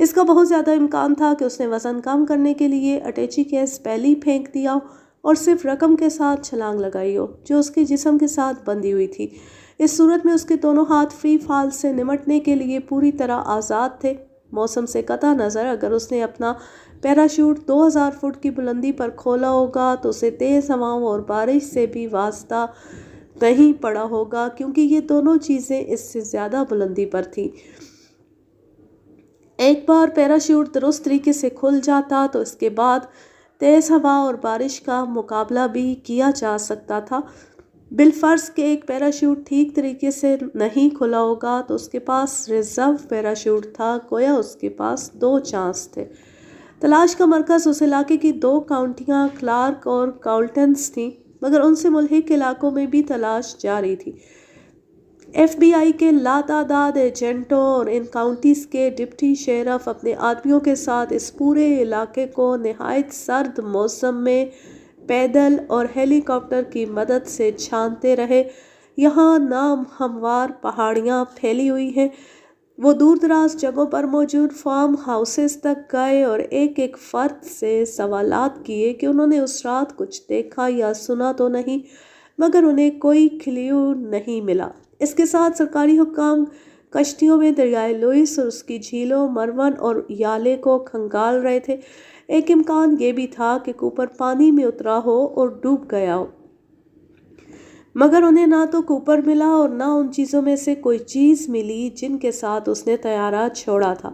S1: اس کا بہت زیادہ امکان تھا کہ اس نے وزن کم کرنے کے لیے اٹیچی کیس پہلی پھینک دیا اور صرف رقم کے ساتھ چھلانگ لگائی ہو جو اس کے جسم کے ساتھ بندھی ہوئی تھی۔ اس صورت میں اس کے دونوں ہاتھ فری فال سے نمٹنے کے لیے پوری طرح آزاد تھے۔ موسم سے قطع نظر اگر اس نے اپنا پیراشوٹ 2000 فٹ کی بلندی پر کھولا ہوگا تو اسے تیز ہواؤں اور بارش سے بھی واسطہ نہیں پڑا ہوگا، کیونکہ یہ دونوں چیزیں اس سے زیادہ بلندی پر تھیں۔ ایک بار پیراشوٹ درست طریقے سے کھل جاتا تو اس کے بعد تیز ہوا اور بارش کا مقابلہ بھی کیا جا سکتا تھا۔ بالفرض کہ ایک پیراشوٹ ٹھیک طریقے سے نہیں کھلا ہوگا تو اس کے پاس ریزرو پیراشوٹ تھا، گویا اس کے پاس 2 چانس تھے۔ تلاش کا مرکز اس علاقے کی 2 کاؤنٹیاں کلارک اور کاؤلٹنز تھیں، مگر ان سے ملحق علاقوں میں بھی تلاش جاری تھی۔ ایف بی آئی کے لاتعداد ایجنٹوں اور ان کاؤنٹیز کے ڈپٹی شیرف اپنے آدمیوں کے ساتھ اس پورے علاقے کو نہایت سرد موسم میں پیدل اور ہیلی کاپٹر کی مدد سے چھانتے رہے۔ یہاں ناہموار پہاڑیاں پھیلی ہوئی ہیں۔ وہ دور دراز جگہوں پر موجود فارم ہاؤسز تک گئے اور ایک ایک فرد سے سوالات کیے کہ انہوں نے اس رات کچھ دیکھا یا سنا تو نہیں، مگر انہیں کوئی کلیو نہیں ملا۔ اس کے ساتھ سرکاری حکام کشتیوں میں دریائے لوئس اور اس کی جھیلوں مرون اور یالے کو کھنگال رہے تھے۔ ایک امکان یہ بھی تھا کہ کوپر پانی میں اترا ہو اور ڈوب گیا ہو، مگر انہیں نہ تو کوپر ملا اور نہ ان چیزوں میں سے کوئی چیز ملی جن کے ساتھ اس نے طیارہ چھوڑا تھا۔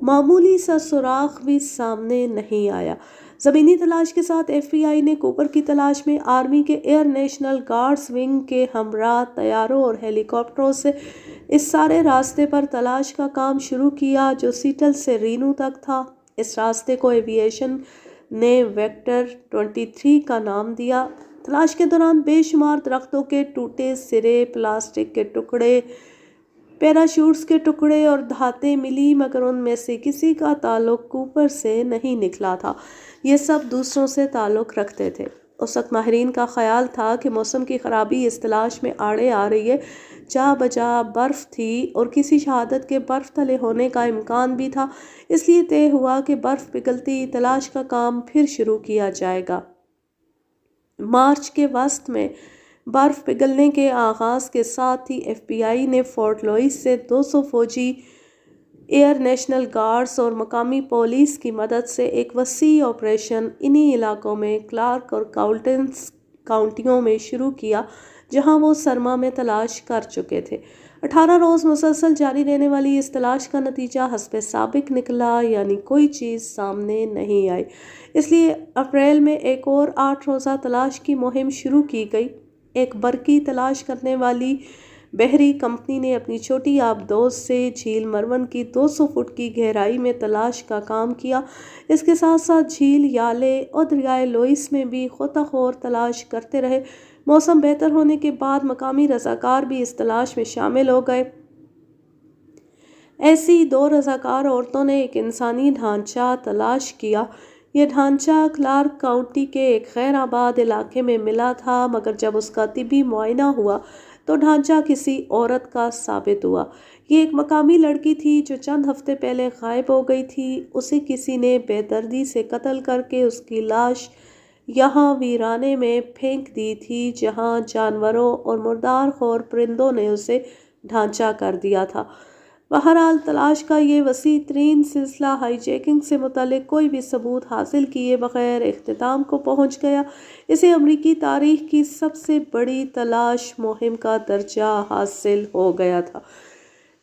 S1: معمولی سا سوراخ بھی سامنے نہیں آیا۔ زمینی تلاش کے ساتھ ایف بی آئی نے کوپر کی تلاش میں آرمی کے ایئر نیشنل گارڈز ونگ کے ہمراہ طیاروں اور ہیلی کاپٹروں سے اس سارے راستے پر تلاش کا کام شروع کیا جو سیٹل سے رینو تک تھا۔ اس راستے کو ایوییشن نے ویکٹر 23 کا نام دیا۔ تلاش کے دوران بے شمار درختوں کے ٹوٹے سرے، پلاسٹک کے ٹکڑے، پیراشوٹس کے ٹکڑے اور دھاتیں ملی، مگر ان میں سے کسی کا تعلق کوپر سے نہیں نکلا تھا۔ یہ سب دوسروں سے تعلق رکھتے تھے۔ اس وقت ماہرین کا خیال تھا کہ موسم کی خرابی اس تلاش میں آڑے آ رہی ہے۔ جا بجا برف تھی اور کسی شہادت کے برف تلے ہونے کا امکان بھی تھا، اس لیے طے ہوا کہ برف پگھلتی تلاش کا کام پھر شروع کیا جائے گا۔ مارچ کے وسط میں برف پگھلنے کے آغاز کے ساتھ ہی ایف بی آئی نے فورٹ لوئس سے 200 فوجی ایئر نیشنل گارڈز اور مقامی پولیس کی مدد سے ایک وسیع آپریشن انہی علاقوں میں کلارک اور کاؤلٹنز کاؤنٹیوں میں شروع کیا جہاں وہ سرما میں تلاش کر چکے تھے۔ 18 روز مسلسل جاری رہنے والی اس تلاش کا نتیجہ حسب سابق نکلا، یعنی کوئی چیز سامنے نہیں آئی۔ اس لیے اپریل میں ایک اور 8 روزہ تلاش کی مہم شروع کی گئی۔ ایک برقی تلاش کرنے والی بحری کمپنی نے اپنی چھوٹی آبدوز سے جھیل مرون کی 200 فٹ کی گہرائی میں تلاش کا کام کیا۔ اس کے ساتھ ساتھ جھیل یالے اور دریائے لوئس میں بھی غوطہ خور تلاش کرتے رہے۔ موسم بہتر ہونے کے بعد مقامی رضاکار بھی اس تلاش میں شامل ہو گئے۔ ایسی 2 رضاکار عورتوں نے ایک انسانی ڈھانچہ تلاش کیا۔ یہ ڈھانچہ کلارک کاؤنٹی کے ایک خیر آباد علاقے میں ملا تھا، مگر جب اس کا طبی معائنہ ہوا تو ڈھانچہ کسی عورت کا ثابت ہوا۔ یہ ایک مقامی لڑکی تھی جو چند ہفتے پہلے غائب ہو گئی تھی۔ اسے کسی نے بے دردی سے قتل کر کے اس کی لاش یہاں ویرانے میں پھینک دی تھی جہاں جانوروں اور مردار خور پرندوں نے اسے ڈھانچہ کر دیا تھا۔ بہرحال تلاش کا یہ وسیع ترین سلسلہ ہائی جیکنگ سے متعلق کوئی بھی ثبوت حاصل کیے بغیر اختتام کو پہنچ گیا۔ اسے امریکی تاریخ کی سب سے بڑی تلاش مہم کا درجہ حاصل ہو گیا تھا۔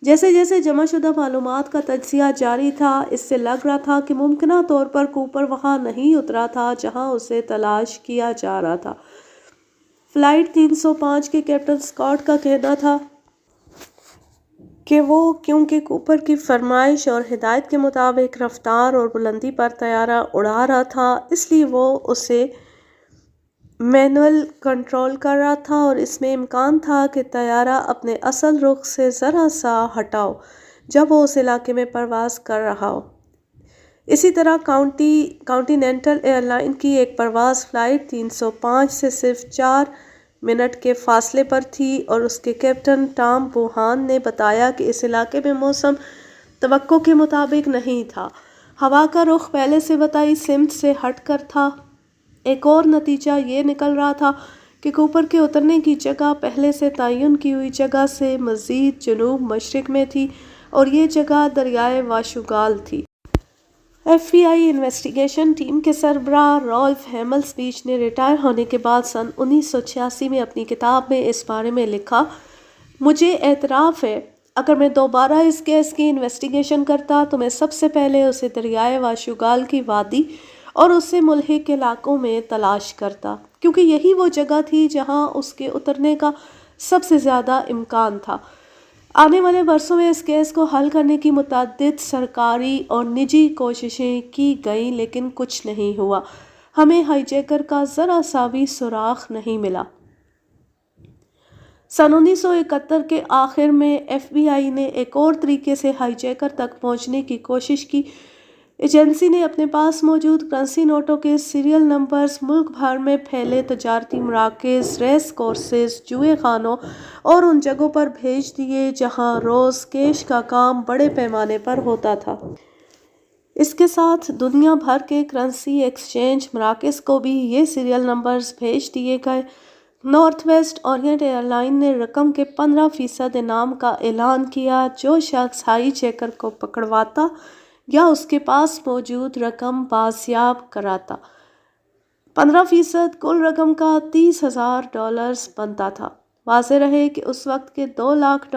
S1: جیسے جیسے جمع شدہ معلومات کا تجزیہ جاری تھا، اس سے لگ رہا تھا کہ ممکنہ طور پر کوپر وہاں نہیں اترا تھا جہاں اسے تلاش کیا جا رہا تھا۔ فلائٹ 305 کے کیپٹن اسکاٹ کا کہنا تھا کہ وہ کیونکہ کوپر کی فرمائش اور ہدایت کے مطابق رفتار اور بلندی پر طیارہ اڑا رہا تھا، اس لیے وہ اسے مینول کنٹرول کر رہا تھا اور اس میں امکان تھا کہ طیارہ اپنے اصل رخ سے ذرا سا ہٹا ہو جب وہ اس علاقے میں پرواز کر رہا ہو۔ اسی طرح کانٹیننٹل ایئر لائن کی ایک پرواز فلائٹ 305 سے صرف 4 منٹ کے فاصلے پر تھی اور اس کے کیپٹن ٹام بوہان نے بتایا کہ اس علاقے میں موسم توقع کے مطابق نہیں تھا۔ ہوا کا رخ پہلے سے بتائی سمت سے ہٹ کر تھا۔ ایک اور نتیجہ یہ نکل رہا تھا کہ کوپر کے اترنے کی جگہ پہلے سے تعین کی ہوئی جگہ سے مزید جنوب مشرق میں تھی اور یہ جگہ دریائے واشوگال تھی۔ ایف بی آئی انویسٹیگیشن ٹیم کے سربراہ رالف ہیملز بیچ نے ریٹائر ہونے کے بعد سن 1986 میں اپنی کتاب میں اس بارے میں لکھا، مجھے اعتراف ہے اگر میں دوبارہ اس کیس کی انویسٹیگیشن کرتا تو میں سب سے پہلے اسے دریائے واشوگال کی وادی اور اس سے ملحق علاقوں میں تلاش کرتا، کیونکہ یہی وہ جگہ تھی جہاں اس کے اترنے کا سب سے زیادہ امکان تھا۔ آنے والے برسوں میں اس کیس کو حل کرنے کی متعدد سرکاری اور نجی کوششیں کی گئیں لیکن کچھ نہیں ہوا۔ ہمیں ہائی جیکر کا ذرا سا بھی سراغ نہیں ملا۔ سن 1971 کے آخر میں ایف بی آئی نے ایک اور طریقے سے ہائی جیکر تک پہنچنے کی کوشش کی۔ ایجنسی نے اپنے پاس موجود کرنسی نوٹوں کے سیریل نمبرز ملک بھر میں پھیلے تجارتی مراکز، ریس کورسز، جوئے خانوں اور ان جگہوں پر بھیج دیے جہاں روز کیش کا کام بڑے پیمانے پر ہوتا تھا۔ اس کے ساتھ دنیا بھر کے کرنسی ایکسچینج مراکز کو بھی یہ سیریل نمبرز بھیج دیے گئے۔ North west Orient Airline نے رقم کے 15% انعام کا اعلان کیا جو شخص ہائی جیکر کو پکڑواتا یا اس کے پاس موجود رقم بازیاب کراتا۔ 15% کل رقم کا $30,000 بنتا تھا۔ واضح رہے کہ اس وقت کے $2 لاکھ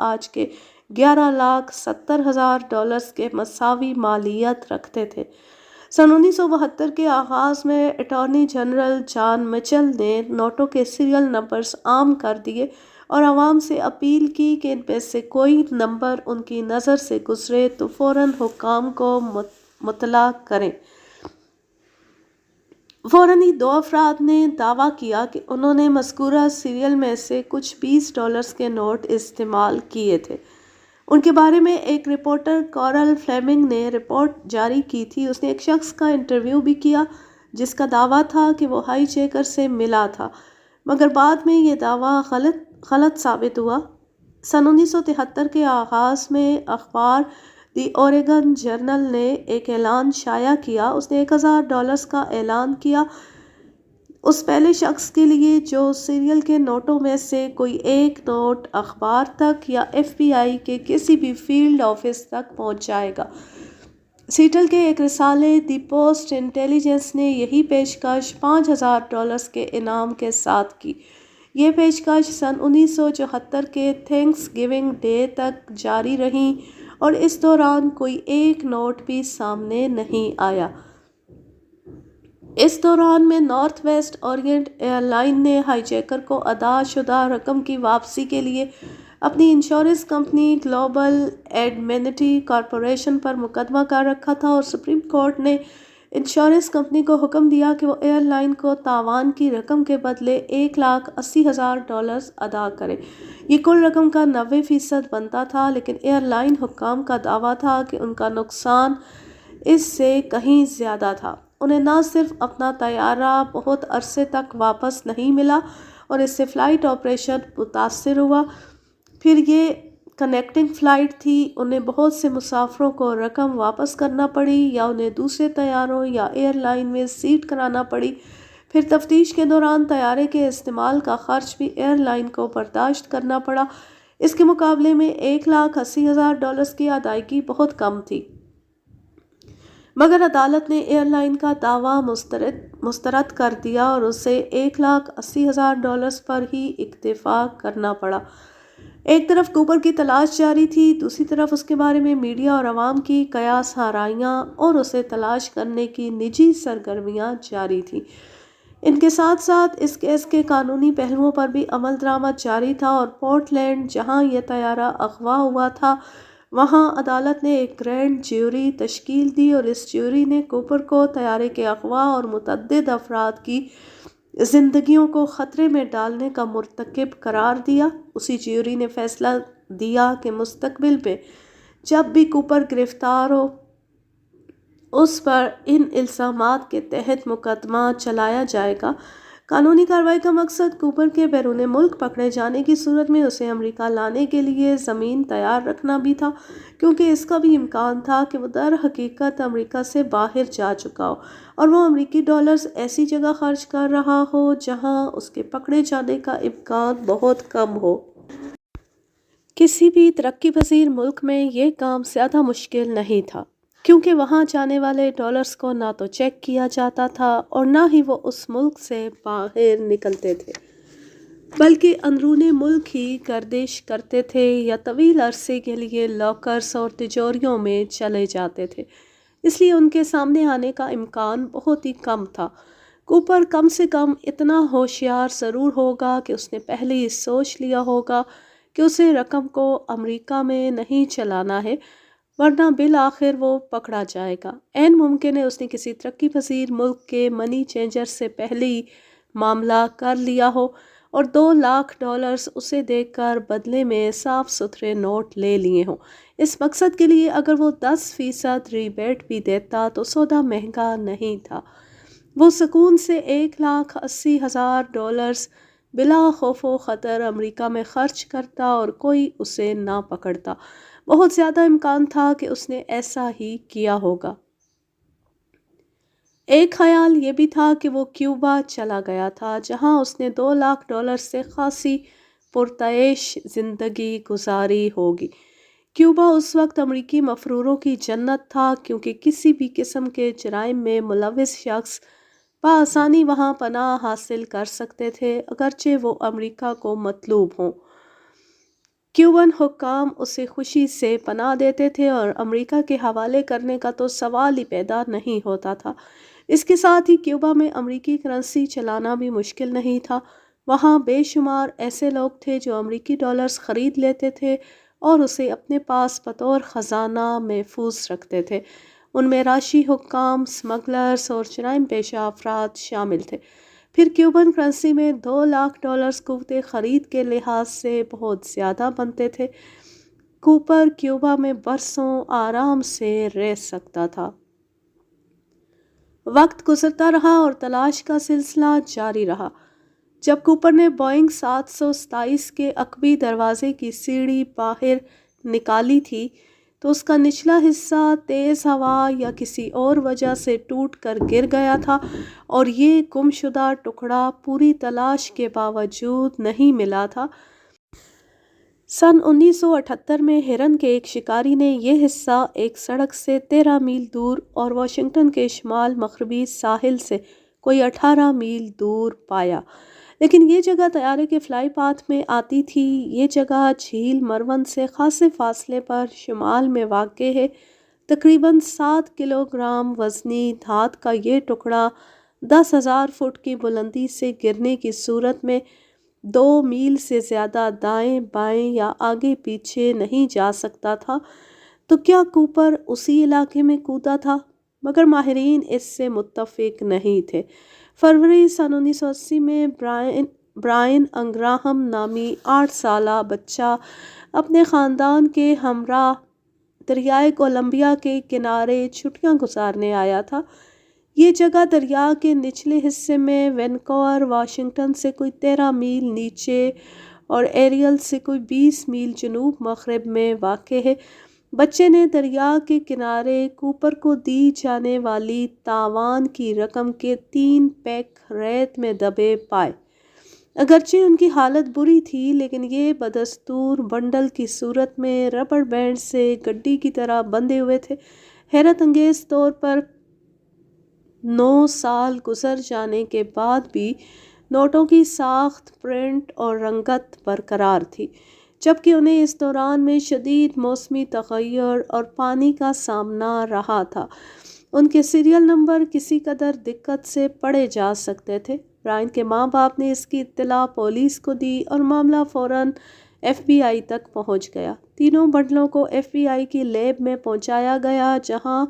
S1: آج کے $11,70,000 کے مساوی مالیت رکھتے تھے۔ سن 1972 کے آغاز میں اٹارنی جنرل جان مچل نے نوٹوں کے سیریل نمبرز عام کر دیے اور عوام سے اپیل کی کہ ان میں سے کوئی نمبر ان کی نظر سے گزرے تو فوراً حکام کو مطلع کریں۔ فوراً ہی 2 افراد نے دعویٰ کیا کہ انہوں نے مذکورہ سیریل میں سے کچھ $20 کے نوٹ استعمال کیے تھے۔ ان کے بارے میں ایک رپورٹر کارل فلیمنگ نے رپورٹ جاری کی تھی۔ اس نے ایک شخص کا انٹرویو بھی کیا جس کا دعویٰ تھا کہ وہ ہائی جیکر سے ملا تھا، مگر بعد میں یہ دعویٰ غلط ثابت ہوا۔ سن 1973 کے آغاز میں اخبار دی اوریگن جرنل نے ایک اعلان شائع کیا۔ اس نے $1,000 کا اعلان کیا اس پہلے شخص کے لیے جو سیریل کے نوٹوں میں سے کوئی ایک نوٹ اخبار تک یا ایف بی آئی کے کسی بھی فیلڈ آفس تک پہنچ جائے گا۔ سیٹل کے ایک رسالے دی پوسٹ انٹیلیجنس نے یہی پیشکش $5,000 کے انعام کے ساتھ کی۔ یہ پیشکش سن 1974 کے تھینکس گیونگ ڈے تک جاری رہی اور اس دوران کوئی ایک نوٹ بھی سامنے نہیں آیا۔ اس دوران میں north west Orient Airline نے ہائی جیکر کو ادا شدہ رقم کی واپسی کے لیے اپنی insurance company global indemnity corporation پر مقدمہ کر رکھا تھا اور سپریم کورٹ نے انشورنس کمپنی کو حکم دیا کہ وہ ایئر لائن کو تاوان کی رقم کے بدلے $1,80,000 ادا کرے۔ یہ کل رقم کا 90% بنتا تھا، لیکن ایئر لائن حکام کا دعویٰ تھا کہ ان کا نقصان اس سے کہیں زیادہ تھا۔ انہیں نہ صرف اپنا طیارہ بہت عرصے تک واپس نہیں ملا اور اس سے فلائٹ آپریشن متاثر ہوا، پھر یہ کنیکٹنگ فلائٹ تھی، انہیں بہت سے مسافروں کو رقم واپس کرنا پڑی یا انہیں دوسرے طیاروں یا ایئر لائن میں سیٹ کرانا پڑی۔ پھر تفتیش کے دوران طیارے کے استعمال کا خرچ بھی ایئر لائن کو برداشت کرنا پڑا۔ اس کے مقابلے میں $1,80,000 کی ادائیگی بہت کم تھی، مگر عدالت نے ایئر لائن کا دعویٰ مسترد کر دیا اور اسے $1,80,000 پر ہی اکتفا کرنا پڑا۔ ایک طرف کوپر کی تلاش جاری تھی، دوسری طرف اس کے بارے میں میڈیا اور عوام کی قیاس آرائیاں اور اسے تلاش کرنے کی نجی سرگرمیاں جاری تھیں۔ ان کے ساتھ ساتھ اس کیس کے قانونی پہلوؤں پر بھی عمل درآمد جاری تھا اور پورٹ لینڈ جہاں یہ طیارہ اغوا ہوا تھا وہاں عدالت نے ایک گرینڈ جیوری تشکیل دی اور اس جیوری نے کوپر کو طیارے کے اغوا اور متعدد افراد کی زندگیوں کو خطرے میں ڈالنے کا مرتکب قرار دیا۔ اسی جیوری نے فیصلہ دیا کہ مستقبل میں جب بھی کوپر گرفتار ہو اس پر ان الزامات کے تحت مقدمہ چلایا جائے گا۔ قانونی کارروائی کا مقصد کوپر کے بیرون ملک پکڑے جانے کی صورت میں اسے امریکہ لانے کے لیے زمین تیار رکھنا بھی تھا، کیونکہ اس کا بھی امکان تھا کہ وہ در حقیقت امریکہ سے باہر جا چکا ہو اور وہ امریکی ڈالرز ایسی جگہ خرچ کر رہا ہو جہاں اس کے پکڑے جانے کا امکان بہت کم ہو۔ کسی بھی ترقی پذیر ملک میں یہ کام زیادہ مشکل نہیں تھا، کیونکہ وہاں جانے والے ڈالرز کو نہ تو چیک کیا جاتا تھا اور نہ ہی وہ اس ملک سے باہر نکلتے تھے، بلکہ اندرون ملک ہی گردش کرتے تھے یا طویل عرصے کے لیے لاکرز اور تجوریوں میں چلے جاتے تھے، اس لیے ان کے سامنے آنے کا امکان بہت ہی کم تھا۔ کوپر کم سے کم اتنا ہوشیار ضرور ہوگا کہ اس نے پہلے ہی سوچ لیا ہوگا کہ اسے رقم کو امریکہ میں نہیں چلانا ہے، ورنہ بالآخر وہ پکڑا جائے گا۔ عین ممکن ہے اس نے کسی ترقی پذیر ملک کے منی چینجر سے پہلے ہی معاملہ کر لیا ہو اور $2 لاکھ اسے دے کر بدلے میں صاف ستھرے نوٹ لے لیے ہوں۔ اس مقصد کے لیے اگر وہ 10% ریبیٹ بھی دیتا تو سودا مہنگا نہیں تھا۔ وہ سکون سے $1,80,000 بلا خوف و خطر امریکہ میں خرچ کرتا اور کوئی اسے نہ پکڑتا۔ بہت زیادہ امکان تھا کہ اس نے ایسا ہی کیا ہوگا۔ ایک خیال یہ بھی تھا کہ وہ کیوبا چلا گیا تھا، جہاں اس نے $2 لاکھ سے خاصی پرتعیش زندگی گزاری ہوگی۔ کیوبا اس وقت امریکی مفروروں کی جنت تھا، کیونکہ کسی بھی قسم کے جرائم میں ملوث شخص بآسانی وہاں پناہ حاصل کر سکتے تھے، اگرچہ وہ امریکہ کو مطلوب ہوں۔ کیوبن حکام اسے خوشی سے پناہ دیتے تھے اور امریکہ کے حوالے کرنے کا تو سوال ہی پیدا نہیں ہوتا تھا۔ اس کے ساتھ ہی کیوبا میں امریکی کرنسی چلانا بھی مشکل نہیں تھا۔ وہاں بے شمار ایسے لوگ تھے جو امریکی ڈالرز خرید لیتے تھے اور اسے اپنے پاس بطور خزانہ محفوظ رکھتے تھے۔ ان میں راشی حکام، سمگلرز اور جرائم پیشہ افراد شامل تھے۔ پھر کیوبن کرنسی میں $2 لاکھ قوت خرید کے لحاظ سے بہت زیادہ بنتے تھے۔ کوپر کیوبا میں برسوں آرام سے رہ سکتا تھا۔ وقت گزرتا رہا اور تلاش کا سلسلہ جاری رہا۔ جب کوپر نے بوئنگ 727 کے عقبی دروازے کی سیڑھی باہر نکالی تھی تو اس کا نچلا حصہ تیز ہوا یا کسی اور وجہ سے ٹوٹ کر گر گیا تھا اور یہ گم شدہ ٹکڑا پوری تلاش کے باوجود نہیں ملا تھا۔ سن 1978 میں ہرن کے ایک شکاری نے یہ حصہ ایک سڑک سے 13 میل دور اور واشنگٹن کے شمال مغربی ساحل سے کوئی 18 میل دور پایا، لیکن یہ جگہ طیارے کے فلائی پاتھ میں آتی تھی۔ یہ جگہ جھیل مرون سے خاصے فاصلے پر شمال میں واقع ہے۔ تقریباً 7 کلوگرام وزنی دھات کا یہ ٹکڑا 10,000 فٹ کی بلندی سے گرنے کی صورت میں 2 میل سے زیادہ دائیں بائیں یا آگے پیچھے نہیں جا سکتا تھا۔ تو کیا کوپر اسی علاقے میں کودا تھا؟ مگر ماہرین اس سے متفق نہیں تھے۔ فروری سن 1980 میں برائن انگراہم نامی 8 سالہ بچہ اپنے خاندان کے ہمراہ دریائے کولمبیا کے کنارے چھٹیاں گزارنے آیا تھا۔ یہ جگہ دریا کے نچلے حصے میں وینکوور، واشنگٹن سے کوئی 13 میل نیچے اور ایریل سے کوئی 20 میل جنوب مغرب میں واقع ہے۔ بچے نے دریا کے کنارے کوپر کو دی جانے والی تاوان کی رقم کے 3 پیک ریت میں دبے پائے۔ اگرچہ ان کی حالت بری تھی، لیکن یہ بدستور بنڈل کی صورت میں ربڑ بینڈ سے گڈی کی طرح بندھے ہوئے تھے۔ حیرت انگیز طور پر 9 سال گزر جانے کے بعد بھی نوٹوں کی ساخت، پرنٹ اور رنگت برقرار تھی، جبکہ انہیں اس دوران میں شدید موسمی تغیر اور پانی کا سامنا رہا تھا۔ ان کے سیریل نمبر کسی قدر دقت سے پڑھے جا سکتے تھے۔ برائن کے ماں باپ نے اس کی اطلاع پولیس کو دی اور معاملہ فوراً FBI تک پہنچ گیا۔ تینوں بنڈلوں کو FBI کی لیب میں پہنچایا گیا، جہاں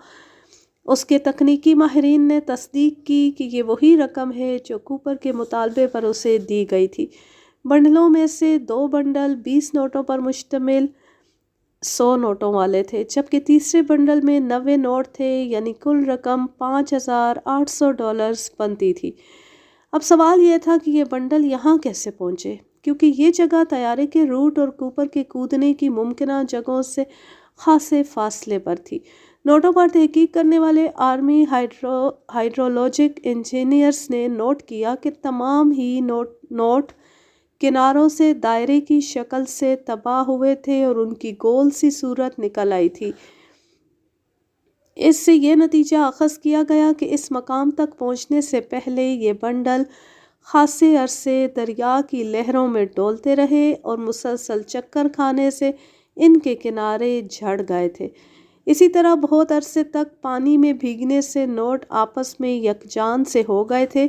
S1: اس کے تکنیکی ماہرین نے تصدیق کی کہ یہ وہی رقم ہے جو کوپر کے مطالبے پر اسے دی گئی تھی۔ بنڈلوں میں سے 2 بنڈل 20 نوٹوں پر مشتمل 100 نوٹوں والے تھے، جبکہ تیسرے بنڈل میں 90 نوٹ تھے، یعنی کل رقم $5,800 بنتی تھی۔ اب سوال یہ تھا کہ یہ بنڈل یہاں کیسے پہنچے، کیونکہ یہ جگہ طیارے کے روٹ اور کوپر کے کودنے کی ممکنہ جگہوں سے خاصے فاصلے پر تھی۔ نوٹوں پر تحقیق کرنے والے آرمی ہائیڈرولوجک انجینئرز نے نوٹ کیا کہ تمام ہی نوٹ کناروں سے دائرے کی شکل سے تباہ ہوئے تھے اور ان کی گول سی صورت نکل آئی تھی۔ اس سے یہ نتیجہ اخذ کیا گیا کہ اس مقام تک پہنچنے سے پہلے یہ بنڈل خاصے عرصے دریا کی لہروں میں ڈولتے رہے اور مسلسل چکر کھانے سے ان کے کنارے جھڑ گئے تھے۔ اسی طرح بہت عرصے تک پانی میں بھیگنے سے نوٹ آپس میں یکجان سے ہو گئے تھے،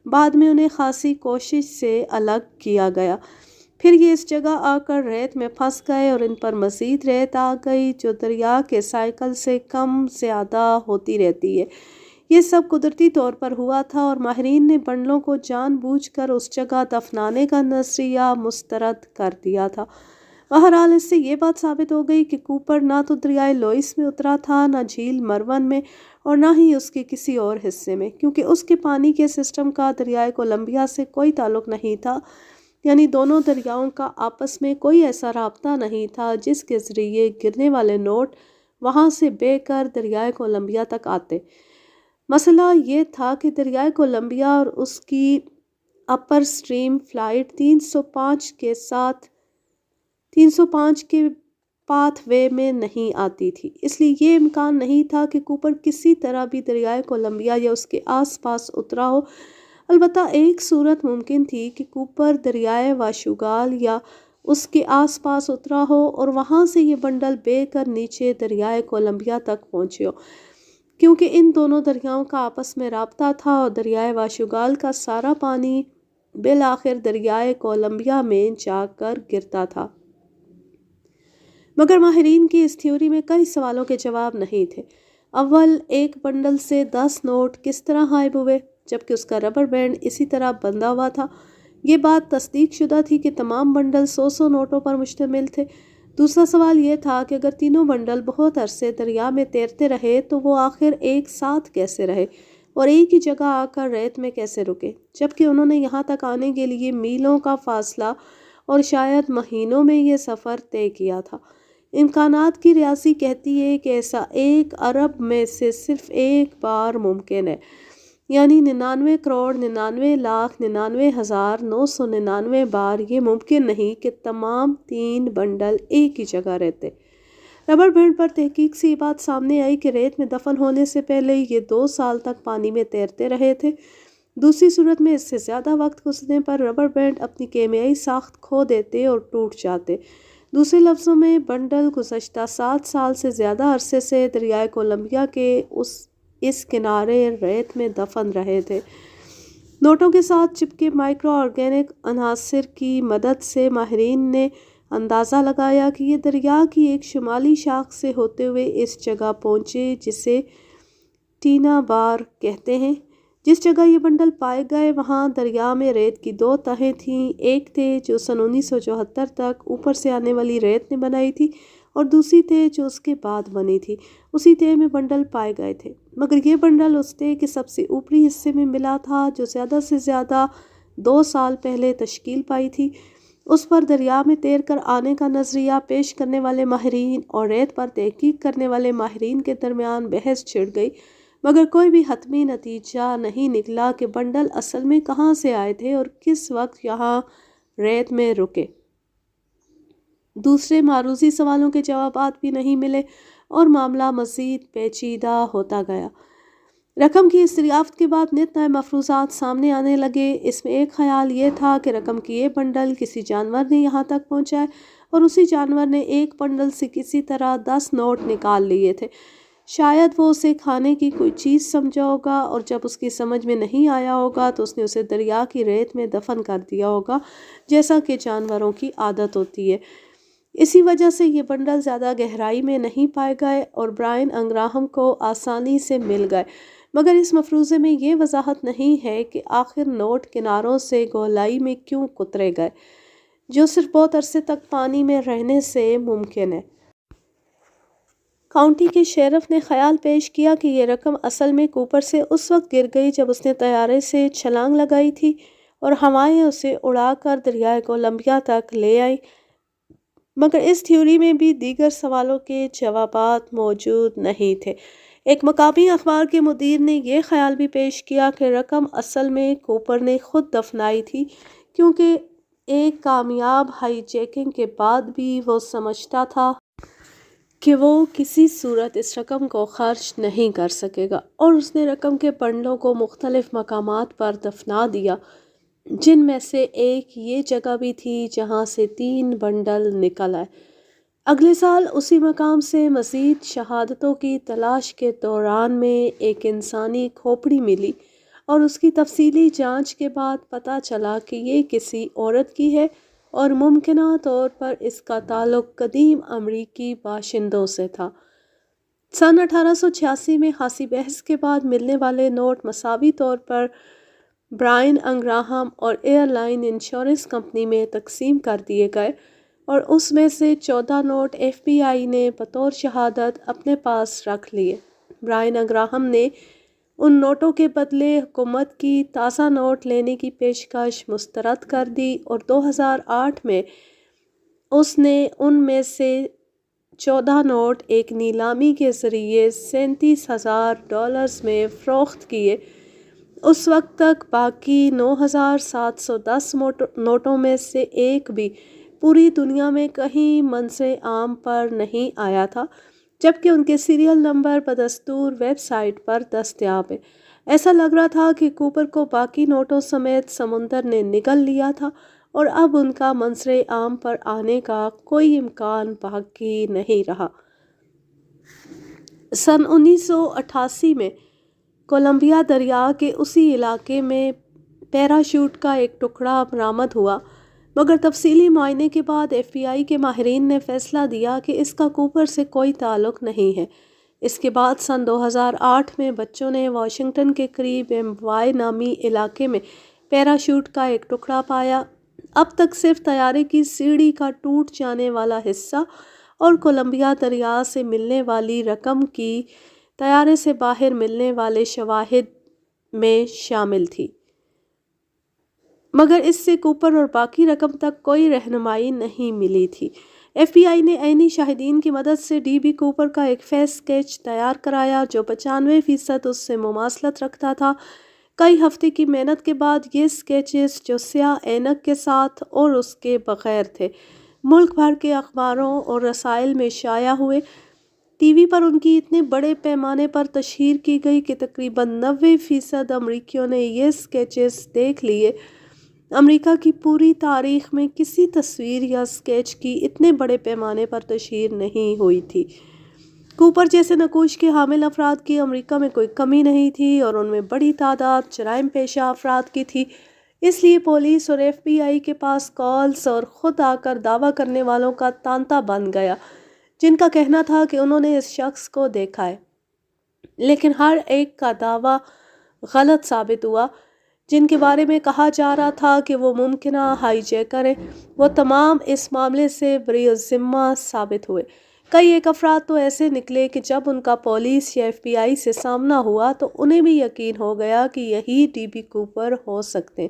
S1: بعد میں انہیں خاصی کوشش سے الگ کیا گیا، پھر یہ اس جگہ آ کر ریت میں پھنس گئے اور ان پر مزید ریت آ گئی جو دریا کے سائیکل سے کم زیادہ ہوتی رہتی ہے۔ یہ سب قدرتی طور پر ہوا تھا اور ماہرین نے بنڈلوں کو جان بوجھ کر اس جگہ دفنانے کا نظریہ مسترد کر دیا تھا۔ بہرحال اس سے یہ بات ثابت ہو گئی کہ کوپر نہ تو دریائے لوئس میں اترا تھا، نہ جھیل مرون میں، اور نہ ہی اس کے کسی اور حصے میں، کیونکہ اس کے پانی کے سسٹم کا دریائے کولمبیا سے کوئی تعلق نہیں تھا، یعنی دونوں دریاؤں کا آپس میں کوئی ایسا رابطہ نہیں تھا جس کے ذریعے گرنے والے نوٹ وہاں سے بہہ کر دریائے کولمبیا تک آتے۔ مسئلہ یہ تھا کہ دریائے کولمبیا اور اس کی اپر سٹریم فلائٹ 305 کے پاتھ وے میں نہیں آتی تھی، اس لیے یہ امکان نہیں تھا کہ کوپر کسی طرح بھی دریائے کولمبیا یا اس کے آس پاس اترا ہو۔ البتہ ایک صورت ممکن تھی کہ کوپر دریائے واشوگال یا اس کے آس پاس اترا ہو اور وہاں سے یہ بنڈل بہہ کر نیچے دریائے کولمبیا تک پہنچے ہو، کیونکہ ان دونوں دریاؤں کا آپس میں رابطہ تھا اور دریائے واشوگال کا سارا پانی بالآخر دریائے کولمبیا میں جا کر گرتا تھا۔ مگر ماہرین کی اس تھیوری میں کئی سوالوں کے جواب نہیں تھے۔ اول، ایک بنڈل سے 10 نوٹ کس طرح غائب ہوئے جبکہ اس کا ربر بینڈ اسی طرح بندھا ہوا تھا؟ یہ بات تصدیق شدہ تھی کہ تمام بنڈل 100 نوٹوں پر مشتمل تھے۔ دوسرا سوال یہ تھا کہ اگر تینوں بنڈل بہت عرصے دریا میں تیرتے رہے تو وہ آخر ایک ساتھ کیسے رہے اور ایک ہی جگہ آ کر ریت میں کیسے رکے، جبکہ انہوں نے یہاں تک آنے کے لیے میلوں کا فاصلہ اور شاید مہینوں میں یہ سفر طے کیا تھا۔ امکانات کی ریاضی کہتی ہے کہ ایسا 1 ارب میں سے صرف ایک بار ممکن ہے، یعنی 99,99,99,999 بار یہ ممکن نہیں کہ تمام 3 بنڈل ایک ہی جگہ رہتے۔ ربر بینڈ پر تحقیق سے یہ بات سامنے آئی کہ ریت میں دفن ہونے سے پہلے یہ 2 سال تک پانی میں تیرتے رہے تھے۔ دوسری صورت میں اس سے زیادہ وقت گزرنے پر ربر بینڈ اپنی کیمیائی ساخت کھو دیتے اور ٹوٹ جاتے۔ دوسرے لفظوں میں بنڈل گزشتہ 7 سال سے زیادہ عرصے سے دریائے کولمبیا کے اس کنارے ریت میں دفن رہے تھے۔ نوٹوں کے ساتھ چپکے مائکرو آرگینک عناصر کی مدد سے ماہرین نے اندازہ لگایا کہ یہ دریا کی ایک شمالی شاخ سے ہوتے ہوئے اس جگہ پہنچے جسے ٹینا بار کہتے ہیں۔ جس جگہ یہ بنڈل پائے گئے وہاں دریا میں ریت کی 2 تہیں تھیں، ایک تہ جو سن 1974 تک اوپر سے آنے والی ریت نے بنائی تھی اور دوسری تہ جو اس کے بعد بنی تھی۔ اسی تہ میں بنڈل پائے گئے تھے، مگر یہ بنڈل اس تہ کے سب سے اوپری حصے میں ملا تھا جو زیادہ سے زیادہ 2 سال پہلے تشکیل پائی تھی۔ اس پر دریا میں تیر کر آنے کا نظریہ پیش کرنے والے ماہرین اور ریت پر تحقیق کرنے والے ماہرین کے درمیان بحث چھڑ گئی، مگر کوئی بھی حتمی نتیجہ نہیں نکلا کہ بنڈل اصل میں کہاں سے آئے تھے اور کس وقت یہاں ریت میں رکے۔ دوسرے معروضی سوالوں کے جوابات بھی نہیں ملے اور معاملہ مزید پیچیدہ ہوتا گیا۔ رقم کی اس دریافت کے بعد نت نئے مفروضات سامنے آنے لگے۔ اس میں ایک خیال یہ تھا کہ رقم کی یہ بنڈل کسی جانور نے یہاں تک پہنچائے اور اسی جانور نے ایک بنڈل سے کسی طرح 10 نوٹ نکال لیے تھے۔ شاید وہ اسے کھانے کی کوئی چیز سمجھا ہوگا اور جب اس کی سمجھ میں نہیں آیا ہوگا تو اس نے اسے دریا کی ریت میں دفن کر دیا ہوگا، جیسا کہ جانوروں کی عادت ہوتی ہے۔ اسی وجہ سے یہ بنڈل زیادہ گہرائی میں نہیں پائے گئے اور برائن انگراہم کو آسانی سے مل گئے، مگر اس مفروضے میں یہ وضاحت نہیں ہے کہ آخر نوٹ کناروں سے گہرائی میں کیوں کترے گئے، جو صرف بہت عرصے تک پانی میں رہنے سے ممکن ہے۔ کاؤنٹی کے شیرف نے خیال پیش کیا کہ یہ رقم اصل میں کوپر سے اس وقت گر گئی جب اس نے طیارے سے چھلانگ لگائی تھی اور ہوائیں اسے اڑا کر دریائے کولمبیا تک لے آئیں، مگر اس تھیوری میں بھی دیگر سوالوں کے جوابات موجود نہیں تھے۔ ایک مقامی اخبار کے مدیر نے یہ خیال بھی پیش کیا کہ رقم اصل میں کوپر نے خود دفنائی تھی، کیونکہ ایک کامیاب ہائی جیکنگ کے بعد بھی وہ سمجھتا تھا کہ وہ کسی صورت اس رقم کو خرچ نہیں کر سکے گا، اور اس نے رقم کے بنڈلوں کو مختلف مقامات پر دفنا دیا، جن میں سے ایک یہ جگہ بھی تھی جہاں سے 3 بنڈل نکل آئے۔ اگلے سال اسی مقام سے مزید شہادتوں کی تلاش کے دوران میں ایک انسانی کھوپڑی ملی، اور اس کی تفصیلی جانچ کے بعد پتہ چلا کہ یہ کسی عورت کی ہے اور ممکنہ طور پر اس کا تعلق قدیم امریکی باشندوں سے تھا۔ سن 1886 میں خاصی بحث کے بعد ملنے والے نوٹ مساوی طور پر برائن انگراہم اور ایئر لائن انشورنس کمپنی میں تقسیم کر دیے گئے، اور اس میں سے 14 نوٹ ایف بی آئی نے بطور شہادت اپنے پاس رکھ لیے۔ برائن انگراہم نے ان نوٹوں کے بدلے حکومت کی تازہ نوٹ لینے کی پیشکش مسترد کر دی، اور 2008 میں اس نے ان میں سے 14 نوٹ ایک نیلامی کے ذریعے $37,000 میں فروخت کیے۔ اس وقت تک باقی 9,710 نوٹوں میں سے ایک بھی پوری دنیا میں کہیں منظر عام پر نہیں آیا تھا، جبکہ ان کے سیریل نمبر بدستور ویب سائٹ پر دستیاب ہیں۔ ایسا لگ رہا تھا کہ کوپر کو باقی نوٹوں سمیت سمندر نے نگل لیا تھا، اور اب ان کا منظر عام پر آنے کا کوئی امکان باقی نہیں رہا۔ سن 1988 میں کولمبیا دریا کے اسی علاقے میں پیراشوٹ کا ایک ٹکڑا برآمد ہوا، مگر تفصیلی معائنے کے بعد ایف بی آئی کے ماہرین نے فیصلہ دیا کہ اس کا کوپر سے کوئی تعلق نہیں ہے۔ اس کے بعد سن 2008 میں بچوں نے واشنگٹن کے قریب ایمبوائے نامی علاقے میں پیراشوٹ کا ایک ٹکڑا پایا۔ اب تک صرف طیارے کی سیڑھی کا ٹوٹ جانے والا حصہ اور کولمبیا دریا سے ملنے والی رقم کی طیارے سے باہر ملنے والے شواہد میں شامل تھی، مگر اس سے کوپر اور باقی رقم تک کوئی رہنمائی نہیں ملی تھی۔ ایف بی آئی نے عینی شاہدین کی مدد سے ڈی بی کوپر کا ایک فیس اسکیچ تیار کرایا جو 95% اس سے مماثلت رکھتا تھا۔ کئی ہفتے کی محنت کے بعد یہ اسکیچز، جو سیاہ اینک کے ساتھ اور اس کے بغیر تھے، ملک بھر کے اخباروں اور رسائل میں شائع ہوئے۔ ٹی وی پر ان کی اتنے بڑے پیمانے پر تشہیر کی گئی کہ تقریباً 90% امریکیوں نے یہ اسکیچز دیکھ لیے۔ امریکہ کی پوری تاریخ میں کسی تصویر یا اسکیچ کی اتنے بڑے پیمانے پر تشہیر نہیں ہوئی تھی۔ کوپر جیسے نقوش کے حامل افراد کی امریکہ میں کوئی کمی نہیں تھی، اور ان میں بڑی تعداد جرائم پیشہ افراد کی تھی۔ اس لیے پولیس اور ایف بی آئی کے پاس کالز اور خود آ کر دعویٰ کرنے والوں کا تانتا بن گیا، جن کا کہنا تھا کہ انہوں نے اس شخص کو دیکھا ہے، لیکن ہر ایک کا دعویٰ غلط ثابت ہوا۔ جن کے بارے میں کہا جا رہا تھا کہ وہ ممکنہ ہائی جیکر ہیں، وہ تمام اس معاملے سے بری الذمہ ثابت ہوئے۔ کئی ایک افراد تو ایسے نکلے کہ جب ان کا پولیس یا ایف بی آئی سے سامنا ہوا تو انہیں بھی یقین ہو گیا کہ یہی ڈی بی کوپر ہو سکتے ہیں۔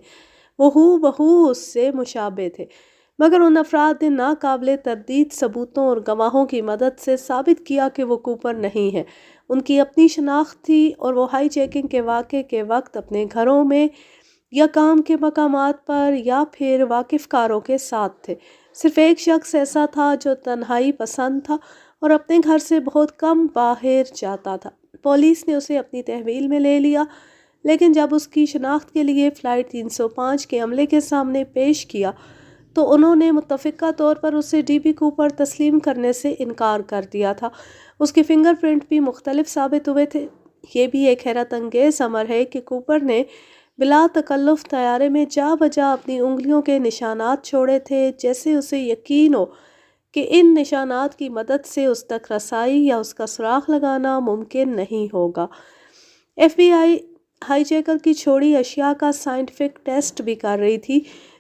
S1: وہ ہو بہو اس سے مشابہ تھے، مگر ان افراد نے ناقابل تردید ثبوتوں اور گواہوں کی مدد سے ثابت کیا کہ وہ کوپر نہیں ہے۔ ان کی اپنی شناخت تھی، اور وہ ہائی جیکنگ کے واقعے کے وقت اپنے گھروں میں یا کام کے مقامات پر یا پھر واقف کاروں کے ساتھ تھے۔ صرف ایک شخص ایسا تھا جو تنہائی پسند تھا اور اپنے گھر سے بہت کم باہر جاتا تھا۔ پولیس نے اسے اپنی تحویل میں لے لیا، لیکن جب اس کی شناخت کے لیے فلائٹ 305 کے عملے کے سامنے پیش کیا تو انہوں نے متفقہ طور پر اسے ڈی بی کوپر تسلیم کرنے سے انکار کر دیا تھا۔ اس کے فنگر پرنٹ بھی مختلف ثابت ہوئے تھے۔ یہ بھی ایک حیرت انگیز امر ہے کہ کوپر نے بلا تکلف طیارے میں جا بجا اپنی انگلیوں کے نشانات چھوڑے تھے، جیسے اسے یقین ہو کہ ان نشانات کی مدد سے اس تک رسائی یا اس کا سراغ لگانا ممکن نہیں ہوگا۔ ایف بی آئی ہائی جیکر کی چھوڑی اشیاء کا سائنٹیفک ٹیسٹ بھی کر رہی تھی،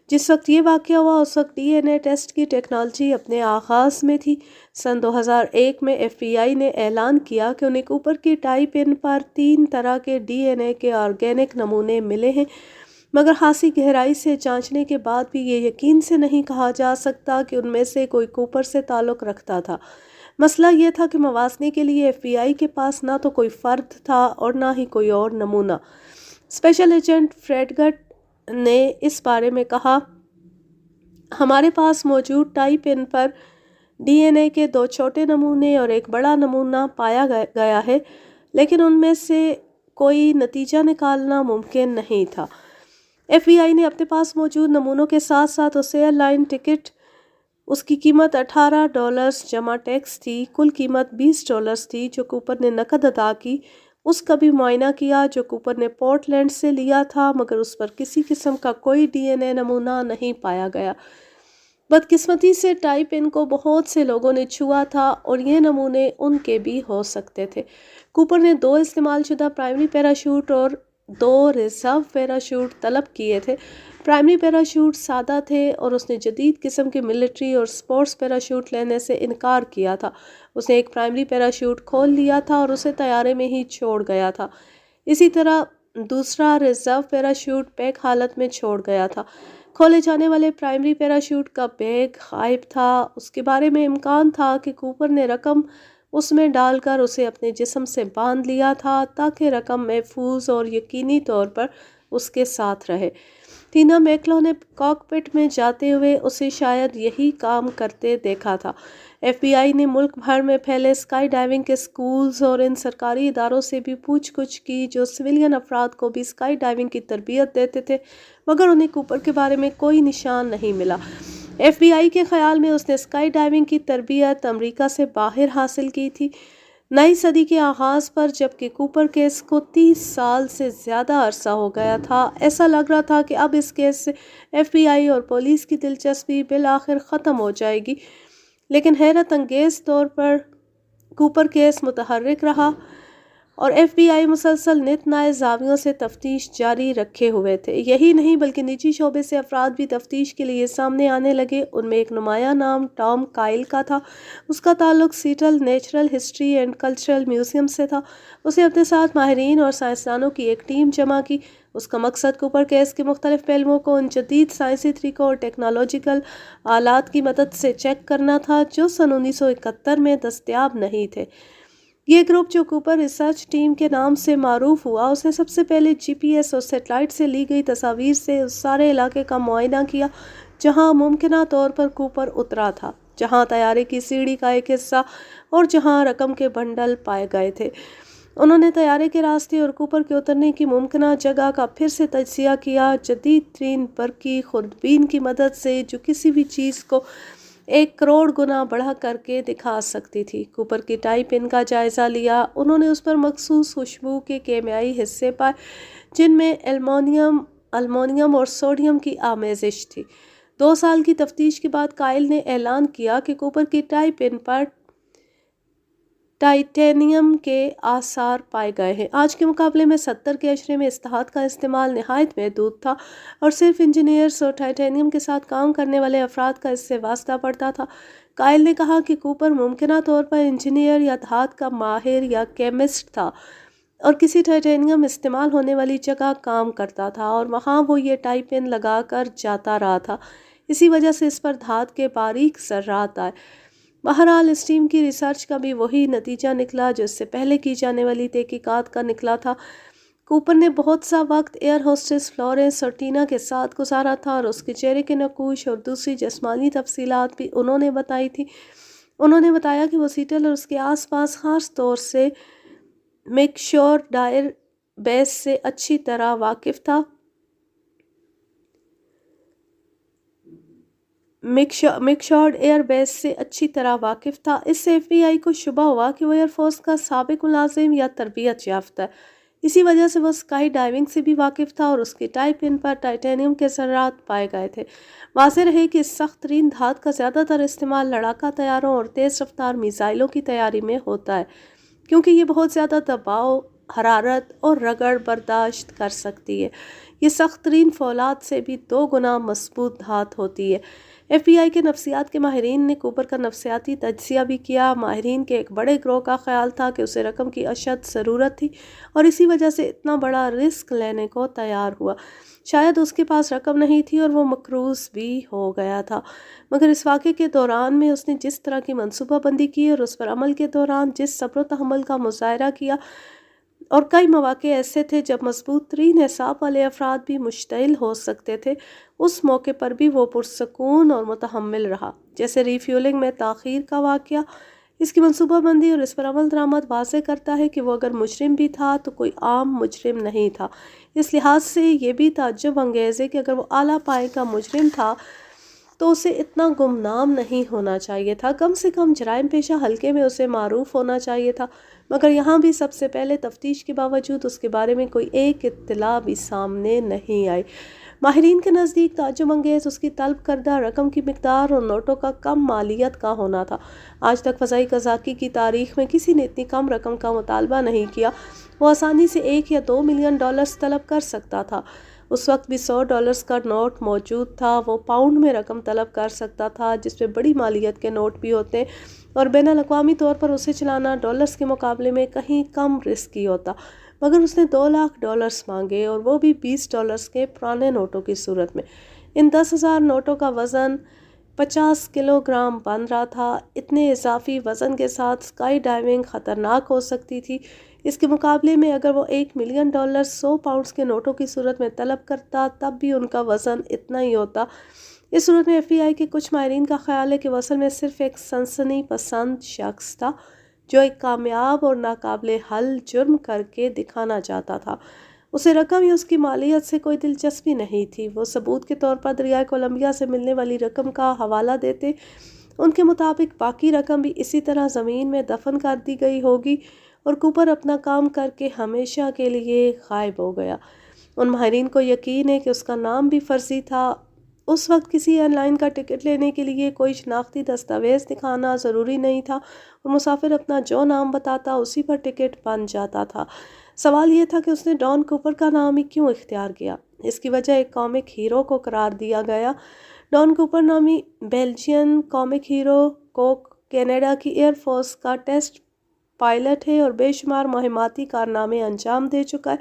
S1: جس وقت یہ واقعہ ہوا اس وقت ڈی این اے ٹیسٹ کی ٹیکنالوجی اپنے آغاز میں تھی۔ سن 2001 میں ایف بی آئی نے اعلان کیا کہ انہیں کوپر کی ٹائپ ان پر 3 طرح کے ڈی این اے کے آرگینک نمونے ملے ہیں، مگر خاصی گہرائی سے جانچنے کے بعد بھی یہ یقین سے نہیں کہا جا سکتا کہ ان میں سے کوئی کوپر سے تعلق رکھتا تھا۔ مسئلہ یہ تھا کہ موازنے کے لیے ایف بی آئی کے پاس نہ تو کوئی فرد تھا اور نہ ہی کوئی اور نمونہ۔ اسپیشل ایجنٹ فریڈگٹ نے اس بارے میں کہا، ہمارے پاس موجود ٹائپ ان پر ڈی این اے کے 2 چھوٹے نمونے اور ایک بڑا نمونہ پایا گیا ہے، لیکن ان میں سے کوئی نتیجہ نکالنا ممکن نہیں تھا۔ ایف بی آئی نے اپنے پاس موجود نمونوں کے ساتھ ساتھ اس ایئر لائن ٹکٹ، اس کی قیمت $18 جمع ٹیکس تھی، کل قیمت $20 تھی جو کوپر نے نقد ادا کی، اس کا بھی معائنہ کیا جو کوپر نے پورٹ لینڈ سے لیا تھا، مگر اس پر کسی قسم کا کوئی ڈی این اے نمونہ نہیں پایا گیا۔ بدقسمتی سے ٹائپ ان کو بہت سے لوگوں نے چھوا تھا اور یہ نمونے ان کے بھی ہو سکتے تھے۔ کوپر نے 2 استعمال شدہ پرائمری پیراشوٹ اور 2 ریزرو پیراشوٹ طلب کیے تھے۔ پرائمری پیراشوٹ سادہ تھے اور اس نے جدید قسم کے ملٹری اور سپورٹس پیراشوٹ لینے سے انکار کیا تھا۔ اس نے ایک پرائمری پیراشوٹ کھول لیا تھا اور اسے طیارے میں ہی چھوڑ گیا تھا۔ اسی طرح دوسرا ریزرو پیراشوٹ پیک حالت میں چھوڑ گیا تھا۔ کھولے جانے والے پرائمری پیراشوٹ کا بیگ غائب تھا۔ اس کے بارے میں امکان تھا کہ کوپر نے رقم اس میں ڈال کر اسے اپنے جسم سے باندھ لیا تھا تاکہ رقم محفوظ اور یقینی طور پر اس کے ساتھ رہے۔ ٹینا میکلو نے کاکپٹ میں جاتے ہوئے اسے شاید یہی کام کرتے دیکھا تھا۔ ایف بی آئی نے ملک بھر میں پھیلے اسکائی ڈائیونگ کے سکولز اور ان سرکاری اداروں سے بھی پوچھ گچھ کی جو سویلین افراد کو بھی اسکائی ڈائیونگ کی تربیت دیتے تھے، مگر انہیں کوپر کے بارے میں کوئی نشان نہیں ملا۔ ایف بی آئی کے خیال میں اس نے اسکائی ڈائیونگ کی تربیت امریکہ سے باہر حاصل کی تھی۔ نئی صدی کے آغاز پر جبکہ کوپر کیس کو 30 سال سے زیادہ عرصہ ہو گیا تھا، ایسا لگ رہا تھا کہ اب اس کیس سے ایف بی آئی اور پولیس کی دلچسپی بالآخر ختم ہو جائے گی، لیکن حیرت انگیز طور پر کوپر کیس متحرک رہا اور ایف بی آئی مسلسل نت نئے زاویوں سے تفتیش جاری رکھے ہوئے تھے۔ یہی نہیں بلکہ نجی شعبے سے افراد بھی تفتیش کے لیے سامنے آنے لگے۔ ان میں ایک نمایاں نام ٹام کائل کا تھا۔ اس کا تعلق settle natural history and cultural museum سے تھا۔ اسے اپنے ساتھ ماہرین اور سائنسدانوں کی ایک ٹیم جمع کی۔ اس کا مقصد کوپر کیس کے مختلف پہلوؤں کو ان جدید سائنسی طریقوں اور ٹیکنالوجیکل آلات کی مدد سے چیک کرنا تھا جو سن 1971 میں دستیاب نہیں تھے۔ یہ گروپ جو کوپر ریسرچ ٹیم کے نام سے معروف ہوا، اس نے سب سے پہلے جی پی ایس اور سیٹلائٹ سے لی گئی تصاویر سے اس سارے علاقے کا معائنہ کیا جہاں ممکنہ طور پر کوپر اترا تھا، جہاں طیارے کی سیڑھی کا ایک حصہ اور جہاں رقم کے بنڈل پائے گئے تھے۔ انہوں نے طیارے کے راستے اور کوپر کے اترنے کی ممکنہ جگہ کا پھر سے تجزیہ کیا جدید ترین برقی خوردبین کی مدد سے جو کسی بھی چیز کو 1 کروڑ گنا بڑھا کر کے دکھا سکتی تھی۔ کوپر کی ٹائپ ان کا جائزہ لیا۔ انہوں نے اس پر مخصوص خوشبو کے کیمیائی حصے پائے جن میں المونیم اور سوڈیم کی آمیزش تھی۔ 2 سال کی تفتیش کے بعد کائل نے اعلان کیا کہ کوپر کی ٹائپ ان پر ٹائٹینیم کے آثار پائے گئے ہیں۔ آج کے مقابلے میں 70 کے عشرے میں اس دھات کا استعمال نہایت محدود تھا اور صرف انجینئرز اور ٹائٹینیم کے ساتھ کام کرنے والے افراد کا اس سے واسطہ پڑتا تھا۔ کائل نے کہا کہ کوپر ممکنہ طور پر انجینئر یا دھات کا ماہر یا کیمسٹ تھا اور کسی ٹائٹینیم استعمال ہونے والی جگہ کام کرتا تھا اور وہاں وہ یہ ٹائپ ان لگا کر جاتا رہا تھا۔ اسی وجہ سے اس پر دھات کے باریک ذرات آئے۔ بہرحال اس ٹیم کی ریسرچ کا بھی وہی نتیجہ نکلا جو اس سے پہلے کی جانے والی تحقیقات کا نکلا تھا۔ کوپر نے بہت سا وقت ایئر ہوسٹس فلورنس اور ٹینا کے ساتھ گزارا تھا اور اس کے چہرے کے نقوش اور دوسری جسمانی تفصیلات بھی انہوں نے بتائی تھی۔ انہوں نے بتایا کہ وہ سیٹل اور اس کے آس پاس خاص طور سے میکشور ڈائر بیس سے اچھی طرح واقف تھا۔ میکشارڈ ایئر بیس سے اچھی طرح واقف تھا۔ اس سے ایف بی آئی کو شبہ ہوا کہ وہ ایئر فورس کا سابق ملازم یا تربیت یافتہ ہے۔ اسی وجہ سے وہ اسکائی ڈائیونگ سے بھی واقف تھا اور اس کی ٹائپ ان پر ٹائٹینیم کے ذرات پائے گئے تھے۔ واضح رہے کہ اس سخت ترین دھات کا زیادہ تر استعمال لڑاکا طیاروں اور تیز رفتار میزائلوں کی تیاری میں ہوتا ہے، کیونکہ یہ بہت زیادہ دباؤ حرارت اور رگڑ برداشت کر سکتی ہے۔ یہ سخت ترین فولاد سے بھی 2 گنا مضبوط دھات ہوتی ہے۔ ایف بی آئی کے نفسیات کے ماہرین نے کوپر کا نفسیاتی تجزیہ بھی کیا۔ ماہرین کے ایک بڑے گروہ کا خیال تھا کہ اسے رقم کی اشد ضرورت تھی اور اسی وجہ سے اتنا بڑا رسک لینے کو تیار ہوا۔ شاید اس کے پاس رقم نہیں تھی اور وہ مقروض بھی ہو گیا تھا، مگر اس واقعے کے دوران میں اس نے جس طرح کی منصوبہ بندی کی اور اس پر عمل کے دوران جس صبر و تحمل کا مظاہرہ کیا، اور کئی مواقع ایسے تھے جب مضبوط ترین اعصاب والے افراد بھی مشتعل ہو سکتے تھے، اس موقع پر بھی وہ پرسکون اور متحمل رہا۔ جیسے ری فیولنگ میں تاخیر کا واقعہ، اس کی منصوبہ بندی اور اس پر عمل درآمد واضح کرتا ہے کہ وہ اگر مجرم بھی تھا تو کوئی عام مجرم نہیں تھا۔ اس لحاظ سے یہ بھی تعجب انگیز ہے کہ اگر وہ اعلیٰ پائے کا مجرم تھا تو اسے اتنا گمنام نہیں ہونا چاہیے تھا، کم سے کم جرائم پیشہ حلقے میں اسے معروف ہونا چاہیے تھا، مگر یہاں بھی سب سے پہلے تفتیش کے باوجود اس کے بارے میں کوئی ایک اطلاع بھی سامنے نہیں آئی۔ ماہرین کے نزدیک تعجب انگیز اس کی طلب کردہ رقم کی مقدار اور نوٹوں کا کم مالیت کا ہونا تھا۔ آج تک فضائی قزاقی کی تاریخ میں کسی نے اتنی کم رقم کا مطالبہ نہیں کیا۔ وہ آسانی سے $1 یا $2 ملین طلب کر سکتا تھا۔ اس وقت بھی $100 کا نوٹ موجود تھا۔ وہ پاؤنڈ میں رقم طلب کر سکتا تھا، جس میں بڑی مالیت کے نوٹ بھی ہوتے ہیں، اور بین الاقوامی طور پر اسے چلانا ڈالرز کے مقابلے میں کہیں کم رسکی ہوتا، مگر اس نے $2 لاکھ مانگے، اور وہ بھی $20 کے پرانے نوٹوں کی صورت میں۔ ان 10,000 نوٹوں کا وزن 50 کلو گرام بن رہا تھا۔ اتنے اضافی وزن کے ساتھ اسکائی ڈائیونگ خطرناک ہو سکتی تھی۔ اس کے مقابلے میں اگر وہ $1 ملین 100 پاؤنڈز کے نوٹوں کی صورت میں طلب کرتا، تب بھی ان کا وزن اتنا ہی ہوتا۔ اس صورت میں ایف بی آئی کے کچھ ماہرین کا خیال ہے کہ وہ اصل میں صرف ایک سنسنی پسند شخص تھا جو ایک کامیاب اور ناقابل حل جرم کر کے دکھانا چاہتا تھا۔ اسے رقم یا اس کی مالیت سے کوئی دلچسپی نہیں تھی۔ وہ ثبوت کے طور پر دریائے کولمبیا سے ملنے والی رقم کا حوالہ دیتے۔ ان کے مطابق باقی رقم بھی اسی طرح زمین میں دفن کر دی گئی ہوگی، اور کوپر اپنا کام کر کے ہمیشہ کے لیے غائب ہو گیا۔ ان ماہرین کو یقین ہے کہ اس کا نام بھی فرضی تھا۔ اس وقت کسی ایئر لائن کا ٹکٹ لینے کے لیے کوئی شناختی دستاویز دکھانا ضروری نہیں تھا، اور مسافر اپنا جو نام بتاتا اسی پر ٹکٹ بن جاتا تھا۔ سوال یہ تھا کہ اس نے ڈان کوپر کا نام ہی کیوں اختیار کیا؟ اس کی وجہ ایک کامک ہیرو کو قرار دیا گیا۔ ڈان کوپر نامی بیلجین کامک ہیرو کو کینیڈا کی ایئر فورس کا ٹیسٹ پائلٹ ہے اور بے شمار مہماتی کارنامے انجام دے چکا ہے۔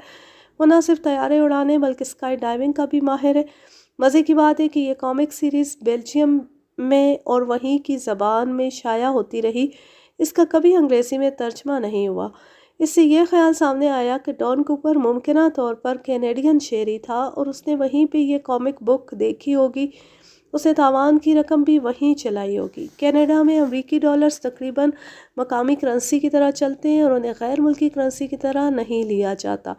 S1: وہ نہ صرف طیارے اڑانے بلکہ اسکائی ڈائیونگ کا بھی ماہر ہے۔ مزے کی بات ہے کہ یہ کامک سیریز بیلجیم میں اور وہیں کی زبان میں شائع ہوتی رہی، اس کا کبھی انگریزی میں ترجمہ نہیں ہوا۔ اس سے یہ خیال سامنے آیا کہ ڈان کوپر ممکنہ طور پر کینیڈین شہری تھا اور اس نے وہیں پہ یہ کامک بک دیکھی ہوگی۔ اس نے تاوان کی رقم بھی وہیں چلائی ہوگی۔ کینیڈا میں امریکی ڈالرز تقریباً مقامی کرنسی کی طرح چلتے ہیں اور انہیں غیر ملکی کرنسی کی طرح نہیں لیا جاتا۔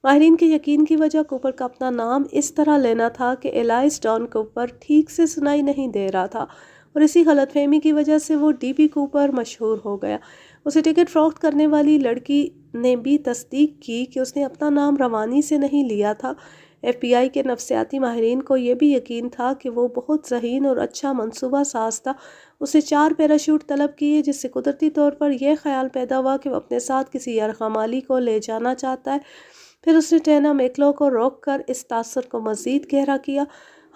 S1: ماہرین کے یقین کی وجہ کوپر کا اپنا نام اس طرح لینا تھا کہ ایلائز ڈان کوپر ٹھیک سے سنائی نہیں دے رہا تھا، اور اسی غلط فہمی کی وجہ سے وہ ڈی بی کوپر مشہور ہو گیا۔ اسے ٹکٹ فروخت کرنے والی لڑکی نے بھی تصدیق کی کہ اس نے اپنا نام روانی سے نہیں لیا تھا۔ ایف بی آئی کے نفسیاتی ماہرین کو یہ بھی یقین تھا کہ وہ بہت ذہین اور اچھا منصوبہ ساز تھا۔ اسے 4 پیراشوٹ طلب کیے، جس سے قدرتی طور پر یہ خیال پیدا ہوا کہ وہ اپنے ساتھ کسی یرغمالی کو لے جانا چاہتا ہے۔ پھر اس نے ٹینا میکلو کو روک کر اس تاثر کو مزید گہرا کیا،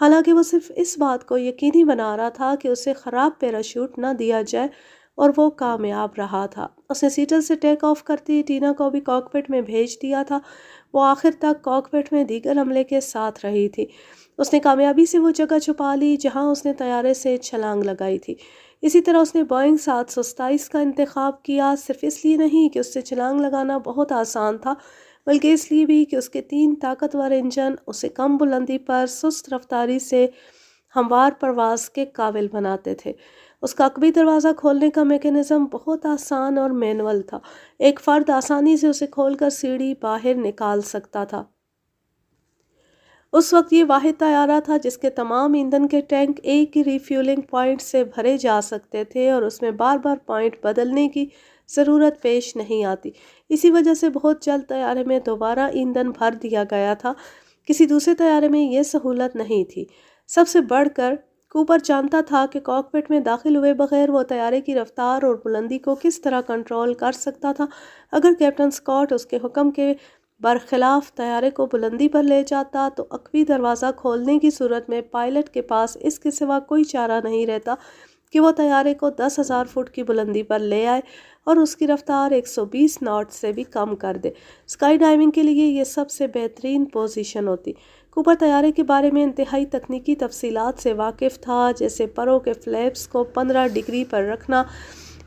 S1: حالانکہ وہ صرف اس بات کو یقینی بنا رہا تھا کہ اسے خراب پیراشوٹ نہ دیا جائے، اور وہ کامیاب رہا تھا۔ اس نے سیٹل سے ٹیک آف کرتے ٹینا کو بھی کاکپٹ میں بھیج دیا تھا۔ وہ آخر تک کاکپٹ میں دیگر عملے کے ساتھ رہی تھی۔ اس نے کامیابی سے وہ جگہ چھپا لی جہاں اس نے طیارے سے چھلانگ لگائی تھی۔ اسی طرح اس نے بوئنگ 727 کا انتخاب کیا، صرف اس لیے نہیں کہ اس سے چھلانگ لگانا بہت آسان تھا، بلکہ اس لیے بھی کہ اس کے 3 طاقتور انجن اسے کم بلندی پر سست رفتاری سے ہموار پرواز کے قابل بناتے تھے۔ اس کا عقبی دروازہ کھولنے کا میکانزم بہت آسان اور مینول تھا۔ ایک فرد آسانی سے اسے کھول کر سیڑھی باہر نکال سکتا تھا۔ اس وقت یہ واحد طیارہ تھا جس کے تمام ایندھن کے ٹینک ایک ہی ری فیولنگ پوائنٹ سے بھرے جا سکتے تھے، اور اس میں بار بار پوائنٹ بدلنے کی ضرورت پیش نہیں آتی۔ اسی وجہ سے بہت جلد طیارے میں دوبارہ ایندھن بھر دیا گیا تھا۔ کسی دوسرے طیارے میں یہ سہولت نہیں تھی۔ سب سے بڑھ کر کوپر جانتا تھا کہ کاکپٹ میں داخل ہوئے بغیر وہ طیارے کی رفتار اور بلندی کو کس طرح کنٹرول کر سکتا تھا۔ اگر کیپٹن اسکاٹ اس کے حکم کے برخلاف طیارے کو بلندی پر لے جاتا تو عقبی دروازہ کھولنے کی صورت میں پائلٹ کے پاس اس کے سوا کوئی چارہ نہیں رہتا کہ وہ طیارے کو 10,000 فٹ کی بلندی پر لے آئے اور اس کی رفتار 120 ناٹ سے بھی کم کر دے۔ اسکائی ڈائیونگ کے لیے یہ سب سے بہترین پوزیشن ہوتی۔ کوپر طیارے کے بارے میں انتہائی تکنیکی تفصیلات سے واقف تھا، جیسے پروں کے فلیپس کو 15 ڈگری پر رکھنا۔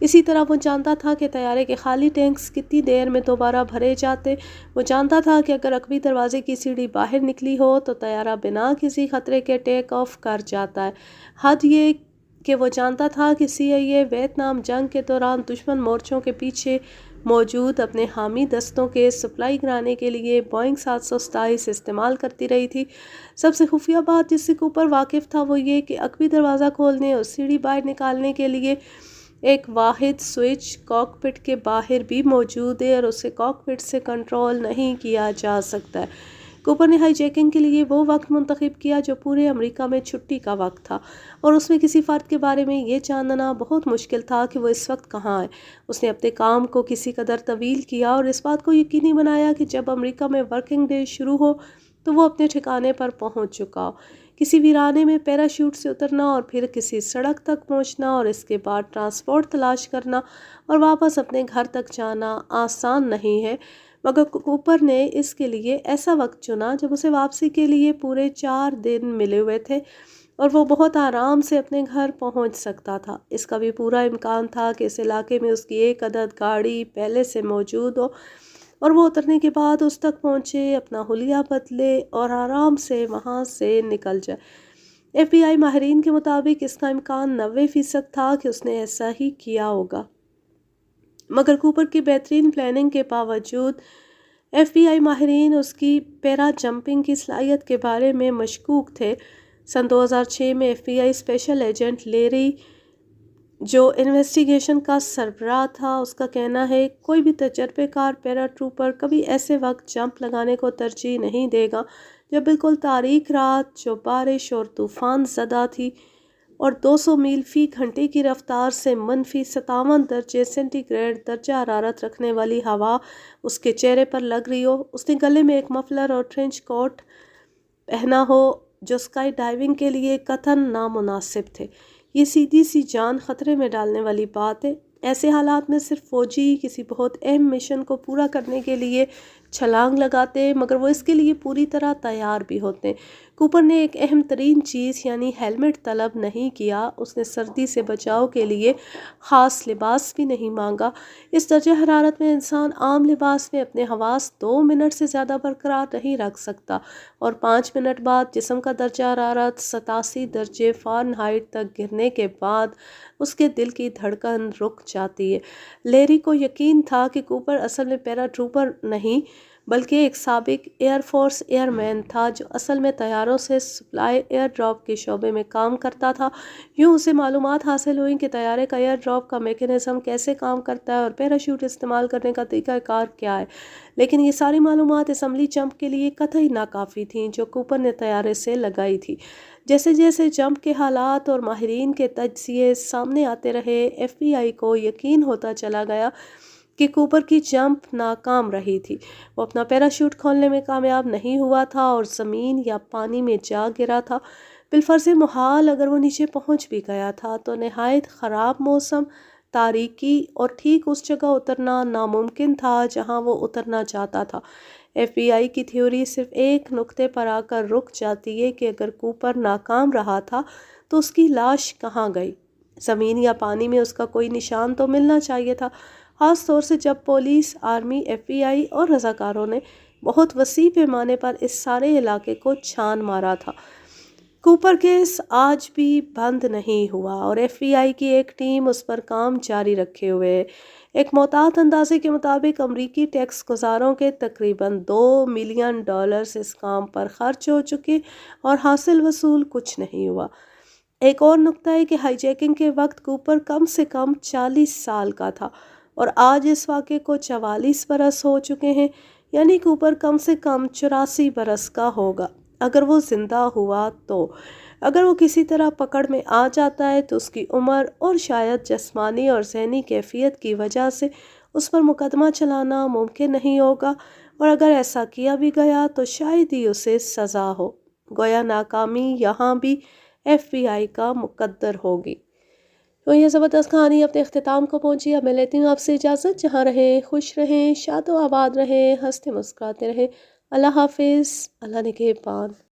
S1: اسی طرح وہ جانتا تھا کہ طیارے کے خالی ٹینکس کتنی دیر میں دوبارہ بھرے جاتے۔ وہ جانتا تھا کہ اگر عقبی دروازے کی سیڑھی باہر نکلی ہو تو طیارہ بنا کسی خطرے کے ٹیک آف کر جاتا ہے۔ حد یہ کہ وہ جانتا تھا کہ CIA ویتنام جنگ کے دوران دشمن مورچوں کے پیچھے موجود اپنے حامی دستوں کے سپلائی گرانے کے لیے بوئنگ 727 استعمال کرتی رہی تھی۔ سب سے خفیہ بات جس سے کوپر واقف تھا وہ یہ کہ عقبی دروازہ کھولنے اور سیڑھی باہر نکالنے کے لیے ایک واحد سوئچ کاکپٹ کے باہر بھی موجود ہے اور اسے کاکپٹ سے کنٹرول نہیں کیا جا سکتا ہے۔ کوپر نے ہائی جیکنگ کے لیے وہ وقت منتخب کیا جو پورے امریکہ میں چھٹی کا وقت تھا، اور اس میں کسی فرد کے بارے میں یہ جاننا بہت مشکل تھا کہ وہ اس وقت کہاں ہے۔ اس نے اپنے کام کو کسی قدر طویل کیا اور اس بات کو یقینی بنایا کہ جب امریکہ میں ورکنگ ڈے شروع ہو تو وہ اپنے ٹھکانے پر پہنچ چکا ہو۔ کسی ویرانے میں پیراشوٹ سے اترنا اور پھر کسی سڑک تک پہنچنا اور اس کے بعد ٹرانسپورٹ تلاش کرنا اور واپس اپنے گھر تک جانا آسان نہیں ہے، مگر کوپر نے اس کے لیے ایسا وقت چنا جب اسے واپسی کے لیے پورے 4 دن ملے ہوئے تھے اور وہ بہت آرام سے اپنے گھر پہنچ سکتا تھا۔ اس کا بھی پورا امکان تھا کہ اس علاقے میں اس کی ایک عدد گاڑی پہلے سے موجود ہو اور وہ اترنے کے بعد اس تک پہنچے، اپنا حلیہ بدلے اور آرام سے وہاں سے نکل جائے۔ FBI ماہرین کے مطابق اس کا امکان 90% تھا کہ اس نے ایسا ہی کیا ہوگا، مگر کوپر کی بہترین پلاننگ کے باوجود FBI ماہرین اس کی پیرا جمپنگ کی صلاحیت کے بارے میں مشکوک تھے۔ سن 2006 میں FBI اسپیشل ایجنٹ لیری، جو انویسٹیگیشن کا سربراہ تھا، اس کا کہنا ہے کوئی بھی تجربے کار پیرا ٹروپر کبھی ایسے وقت جمپ لگانے کو ترجیح نہیں دے گا جب بالکل تاریک رات، جو بارش اور طوفان زدہ تھی اور 200 میل فی گھنٹے کی رفتار سے -57 درجے سینٹی گریڈ درجہ حرارت رکھنے والی ہوا اس کے چہرے پر لگ رہی ہو۔ اس نے گلے میں ایک مفلر اور ٹرنچ کوٹ پہنا ہو جو اسکائی ڈائیونگ کے لیے قطعاً نامناسب تھے۔ یہ سیدھی سی جان خطرے میں ڈالنے والی بات ہے۔ ایسے حالات میں صرف فوجی کسی بہت اہم مشن کو پورا کرنے کے لیے چھلانگ لگاتے ہیں، مگر وہ اس کے لیے پوری طرح تیار بھی ہوتے ہیں۔ کوپر نے ایک اہم ترین چیز یعنی ہیلمٹ طلب نہیں کیا۔ اس نے سردی سے بچاؤ کے لیے خاص لباس بھی نہیں مانگا۔ اس درجہ حرارت میں انسان عام لباس میں اپنے حواس 2 منٹ سے زیادہ برقرار نہیں رکھ سکتا، اور 5 منٹ بعد جسم کا درجہ حرارت 87 درجے فارنہائٹ تک گرنے کے بعد اس کے دل کی دھڑکن رک جاتی ہے۔ لیری کو یقین تھا کہ کوپر اصل میں پیرا ٹروپر نہیں بلکہ ایک سابق ایئر فورس ایئر مین تھا جو اصل میں طیاروں سے سپلائی ایئر ڈراپ کے شعبے میں کام کرتا تھا۔ یوں اسے معلومات حاصل ہوئیں کہ طیارے کا ایئر ڈراپ کا میکینزم کیسے کام کرتا ہے اور پیراشوٹ استعمال کرنے کا طریقہ کار کیا ہے، لیکن یہ ساری معلومات اس عملی جمپ کے لیے قطعی ناکافی تھیں جو کوپر نے طیارے سے لگائی تھی۔ جیسے جیسے جمپ کے حالات اور ماہرین کے تجزیے سامنے آتے رہے، FBI کو یقین ہوتا چلا گیا کہ کوپر کی جمپ ناکام رہی تھی۔ وہ اپنا پیراشوٹ کھولنے میں کامیاب نہیں ہوا تھا اور زمین یا پانی میں جا گرا تھا۔ بالفرض محال اگر وہ نیچے پہنچ بھی گیا تھا تو نہایت خراب موسم، تاریکی اور ٹھیک اس جگہ اترنا ناممکن تھا جہاں وہ اترنا چاہتا تھا۔ FBI کی تھیوری صرف ایک نقطے پر آ کر رک جاتی ہے کہ اگر کوپر ناکام رہا تھا تو اس کی لاش کہاں گئی؟ زمین یا پانی میں اس کا کوئی نشان تو ملنا چاہیے تھا، خاص طور سے جب پولیس، آرمی، FBI اور رضاکاروں نے بہت وسیع پیمانے پر اس سارے علاقے کو چھان مارا تھا۔ کوپر کیس آج بھی بند نہیں ہوا اور FBI کی ایک ٹیم اس پر کام جاری رکھے ہوئے ہے۔ ایک محتاط اندازے کے مطابق امریکی ٹیکس گزاروں کے تقریباً $2 ملین اس کام پر خرچ ہو چکے اور حاصل وصول کچھ نہیں ہوا۔ ایک اور نکتہ ہے کہ ہائی جیکنگ کے وقت کوپر کم سے کم 40 سال کا تھا اور آج اس واقعے کو 44 برس ہو چکے ہیں، یعنی کوپر کم سے کم 84 برس کا ہوگا اگر وہ زندہ ہوا تو۔ اگر وہ کسی طرح پکڑ میں آ جاتا ہے تو اس کی عمر اور شاید جسمانی اور ذہنی کیفیت کی وجہ سے اس پر مقدمہ چلانا ممکن نہیں ہوگا، اور اگر ایسا کیا بھی گیا تو شاید ہی اسے سزا ہو۔ گویا ناکامی یہاں بھی ایف بی آئی کا مقدر ہوگی۔ تو یہ زبردست کہانی اپنے اختتام کو پہنچی۔ اب میں لیتی ہوں آپ سے اجازت۔ جہاں رہیں خوش رہیں، شاد و آباد رہیں، ہنستے مسکراتے رہیں۔ اللہ حافظ، اللہ نگہبان۔